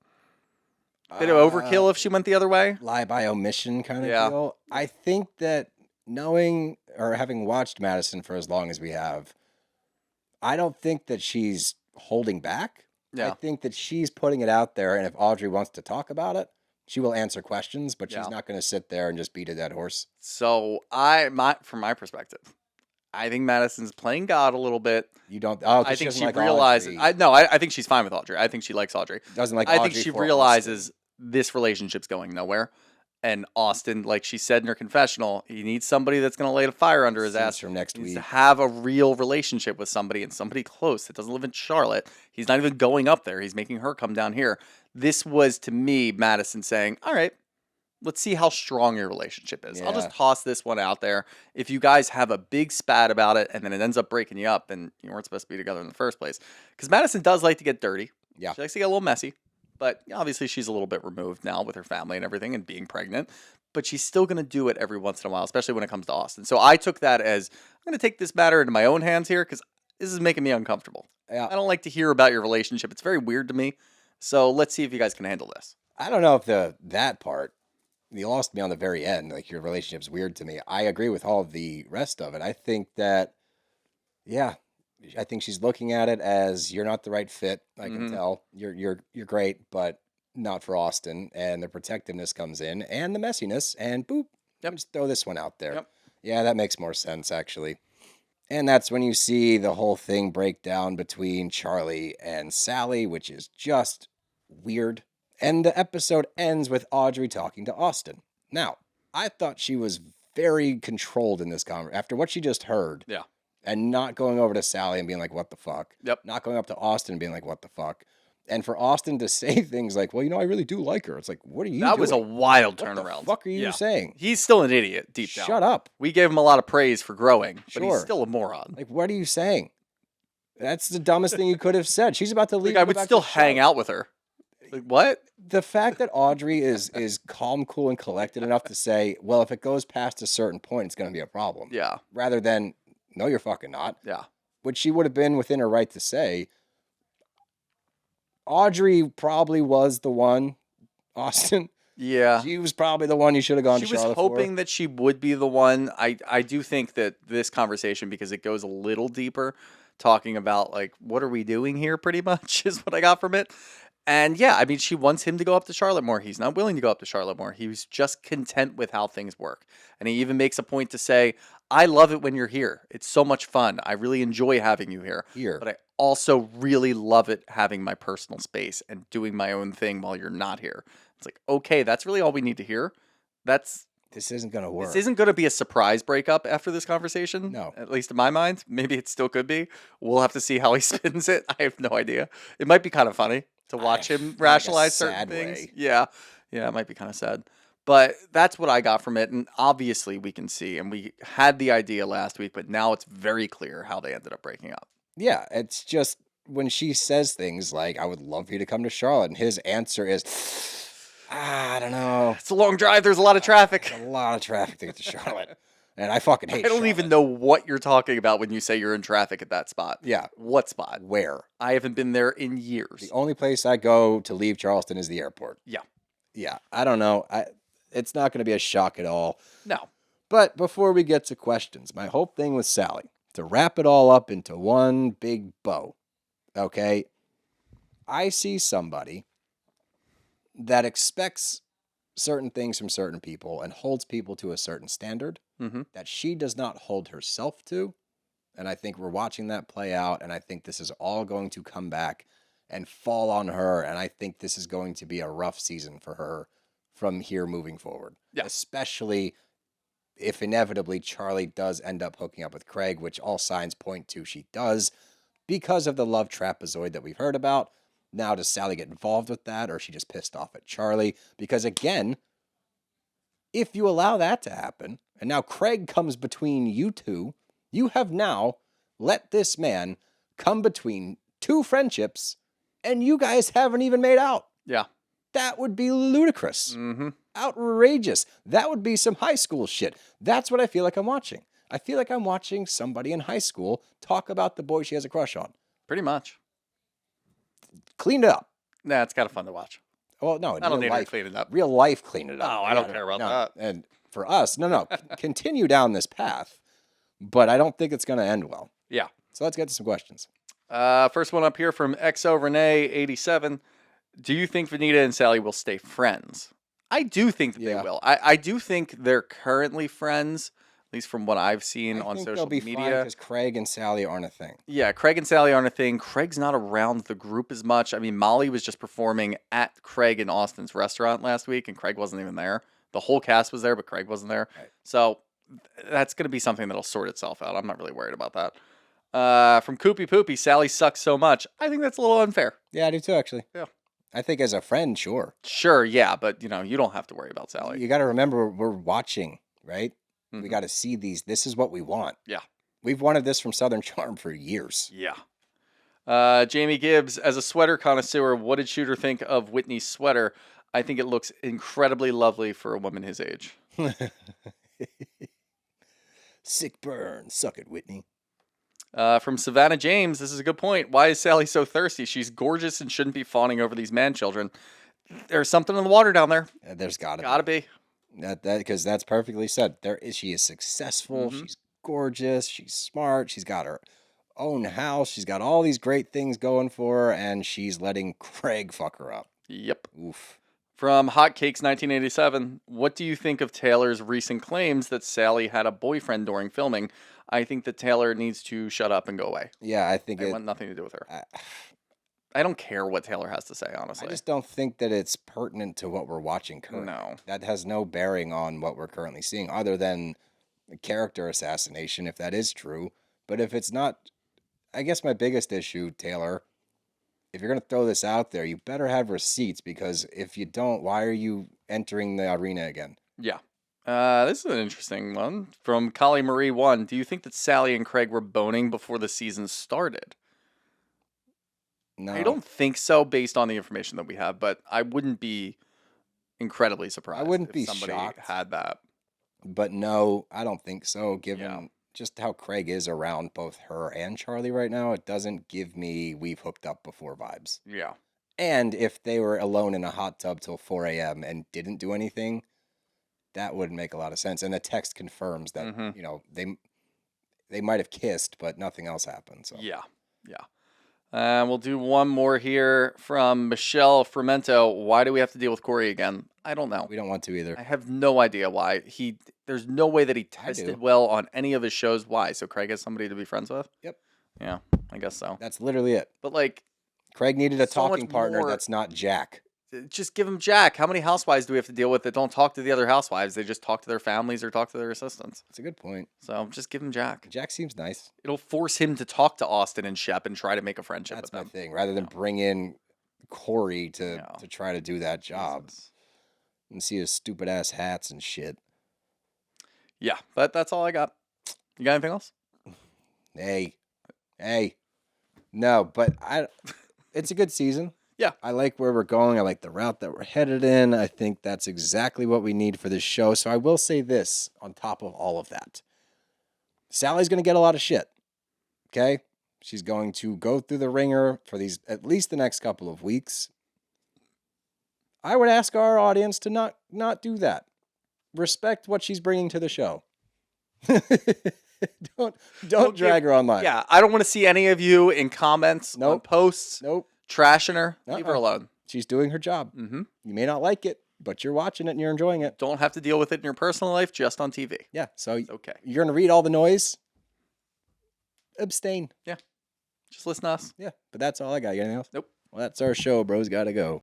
Bit of overkill if she went the other way. Lie by omission kind of Yeah. deal. I think that knowing or having watched Madison for as long as we have, I don't think that she's holding back. I Yeah. think that she's putting it out there, and if Audrey wants to talk about it, she will answer questions, but Yeah. she's not going to sit there and just beat a dead horse. So from my perspective, I think Madison's playing God a little bit. You don't. Oh, 'cause I think doesn't she like realizes. Audrey. I think she's fine with Audrey. I think she likes Audrey. Doesn't like. I think Audrey she for realizes this relationship's going nowhere. And Austin, like she said in her confessional, he needs somebody that's going to light a fire under his Seems ass. from next He needs week. to have a real relationship with somebody, and somebody close that doesn't live in Charlotte. He's not even going up there. He's making her come down here. This was, to me, Madison saying, all right, let's see how strong your relationship is. I'll Yeah. just toss this one out there. If you guys have a big spat about it and then it ends up breaking you up, then you weren't supposed to be together in the first place. Because Madison does like to get dirty. Yeah. She likes to get a little messy. But obviously she's a little bit removed now with her family and everything and being pregnant. But she's still going to do it every once in a while, especially when it comes to Austin. So I took that as, I'm going to take this matter into my own hands here because this is making me uncomfortable. Yeah. I don't like to hear about your relationship. It's very weird to me. So let's see if you guys can handle this. I don't know if that part, you lost me on the very end. Like your relationship's weird to me. I agree with all the rest of it. I think that, yeah, I think she's looking at it as you're not the right fit. I can Mhm. tell you're great, but not for Austin. And the protectiveness comes in, and the messiness, and boop. Yep. Just throw this one out there. Yep. Yeah, that makes more sense actually. And that's when you see the whole thing break down between Charlie and Sally, which is just weird And the episode ends with Audrey talking to Austin. Now, I thought she was very controlled in this conversation. After what she just heard, Yeah. and not going over to Salley and being like, what the fuck? Yep. Not going up to Austin and being like, what the fuck? And for Austin to say things like, well, I really do like her. It's like, what are you That doing? was a wild What turnaround. the fuck are you saying? He's still an idiot deep down. Shut up. We gave him a lot of praise for growing, but he's Sure. still a moron. Like, what are you saying? That's the dumbest thing you could have said. She's about to leave. Like, I and go would back still to hang Charlotte. out with her. Like, what? The fact that Audrey is calm, cool, and collected enough to say, well, if it goes past a certain point, it's going to be a problem. Yeah. Rather than, no, you're fucking not. Yeah. Which she would have been within her right to say. Audrey probably was the one, Austin. Yeah. She was probably the one you should have gone She to was Charlotte hoping that she would be the one. I do think that this conversation, because it goes a little deeper, talking about like, what are we doing here pretty much is what I got from it. And yeah, I mean, she wants him to go up to Charlotte more. He's not willing to go up to Charlotte more. He was just content with how things work. And he even makes a point to say, I love it when you're here. It's so much fun. I really enjoy having you here. But I also really love it having my personal space and doing my own thing while you're not here. It's like, okay, that's really all we need to hear. This isn't going to work. This isn't going to be a surprise breakup after this conversation. No. At least in my mind. Maybe it still could be. We'll have to see how he spins it. I have no idea. It might be kind of funny to watch him rationalize certain things. Way. Yeah. Yeah, it might be kind of sad. But that's what I got from it. And obviously we can see, and we had the idea last week, but now it's very clear how they ended up breaking up. Yeah, it's just when she says things like, I would love for you to come to Charlotte, and his answer is, I don't know. It's a long drive. There's a lot of traffic. A lot of traffic to get to Charlotte. And I fucking hate I don't even know what you're talking about when you say you're in traffic at that spot. Yeah. What spot? Where? I haven't been there in years. The only place I go to leave Charleston is the airport. Yeah. Yeah, I don't know. It's not going to be a shock at all. No. But before we get to questions, my whole thing with Salley, to wrap it all up into one big bow, okay? I see somebody that expects certain things from certain people and holds people to a certain standard that she does not hold herself to. And I think we're watching that play out, and I think this is all going to come back and fall on her, and I think this is going to be a rough season for her from here moving forward. Yeah. Especially if inevitably Charley does end up hooking up with Craig, which all signs point to she does, because of the love trapezoid that we've heard about. Now, does Salley get involved with that, or is she just pissed off at Charley? Because again, if you allow that to happen, and now Craig comes between you two, you have now let this man come between two friendships, and you guys haven't even made out. Yeah. That would be ludicrous. Outrageous. That would be some high school shit. That's what I feel like I'm watching. I feel like I'm watching somebody in high school talk about the boy she has a crush on. Pretty much. Clean it up. Nah, it's kind of fun to watch. Well, no, I don't need to clean it up. Real life, clean it up. No, I don't care about that. And for us, no, continue down this path, but I don't think it's going to end well. Yeah. So let's get to some questions. First one up here from XO Renee 87. Do you think Venita and Salley will stay friends? I do think that they will. I do think they're currently friends, at least from what I've seen on social they'll be media. because Craig and Salley aren't a thing. Yeah, Craig and Salley aren't a thing. Craig's not around the group as much. I mean, Molly was just performing at Craig and Austin's restaurant last week, and Craig wasn't even there. The whole cast was there, but Craig wasn't there. Right. So that's going to be something that'll sort itself out. I'm not really worried about that. From Koopy Poopy, Salley sucks so much. I think that's a little unfair. Yeah, I do too, actually. Yeah. I think as a friend, sure. Sure, yeah, but you don't have to worry about Salley. You got to remember, we're watching, right? We got to see these. This is what we want. Yeah. We've wanted this from Southern Charm for years. Yeah. Jamie Gibbs, as a sweater connoisseur, what did Shooter think of Whitney's sweater? I think it looks incredibly lovely for a woman his age. Sick burn. Suck it, Whitney. From Savannah James, this is a good point. Why is Salley so thirsty? She's gorgeous and shouldn't be fawning over these man children. There's something in the water down there. There's got to be. Gotta be. Because that's perfectly said. She is successful. She's gorgeous. She's smart. She's got her own house. She's got all these great things going for her, and she's letting Craig fuck her up. Yep. Oof. From Hotcakes 1987, what do you think of Taylor's recent claims that Salley had a boyfriend during filming? I think that Taylor needs to shut up and go away. Yeah, I think I want nothing to do with her. I don't care what Taylor has to say, I honestly. just don't think that it's pertinent to what we're watching currently. No. That has no bearing on what we're currently seeing, other than the character assassination, if that is true. But if it's not, I guess my biggest issue, Taylor, if you're going to throw this out there, you better have receipts, because if you don't, why are you entering the arena again? Yeah. This is an interesting one from Kali Marie 1. Do you think that Salley and Craig were boning before the season started? No. I don't think so, based on the information that we have, but I wouldn't be incredibly surprised. wouldn't if be somebody shocked. had that. But no, I don't think so, given Yeah. just how Craig is around both her and Charley right now. It doesn't give me we've hooked up before vibes. Yeah. And if they were alone in a hot tub till 4 a.m. and didn't do anything, that would make a lot of sense. And the text confirms that, Mhm. you know, they might have kissed, but nothing else happened. So Yeah. We'll do one more here from Michelle Fermento. Why do we have to deal with Corey again? I don't know. we don't want to either. I have no idea why. There's no way that he I do. tested well on any of his shows. Why? So Craig has somebody to be friends with? Yep. Yeah, I guess so. That's literally it. But like, Craig needed a So much talking partner more- that's not Jack. just give him Jack. How many housewives do we have to deal with that don't talk to the other housewives? They just talk to their families or talk to their assistants. That's a good point. So just give him Jack. Jack seems nice. It'll force him to talk to Austin and Shep and try to make a friendship That's with my them. thing. Rather than bring in Corey to Yeah. try to do that job Jesus. and see his stupid ass hats and shit. Yeah, but that's all I got. You got anything else? Hey, no, but it's a good season. Yeah. I like where we're going. I like the route that we're headed in. I think that's exactly what we need for this show. So I will say this on top of all of that. Sally's going to get a lot of shit. Okay? She's going to go through the ringer for these, at least the next couple of weeks. I would ask our audience to not do that. Respect what she's bringing to the show. don't drag her online. Yeah, I don't want to see any of you in comments on Nope. posts Nope. trashing her. Leave her Uh-uh. alone. She's doing her job. Mm-hmm. You may not like it, but you're watching it and you're enjoying it. Don't have to deal with it in your personal life, just on TV. Yeah. So It's okay. you're going to read all the noise. Abstain. Just listen to us. Yeah. But that's all I got. You got anything else? Nope. Well, that's our show, bros. Gotta go.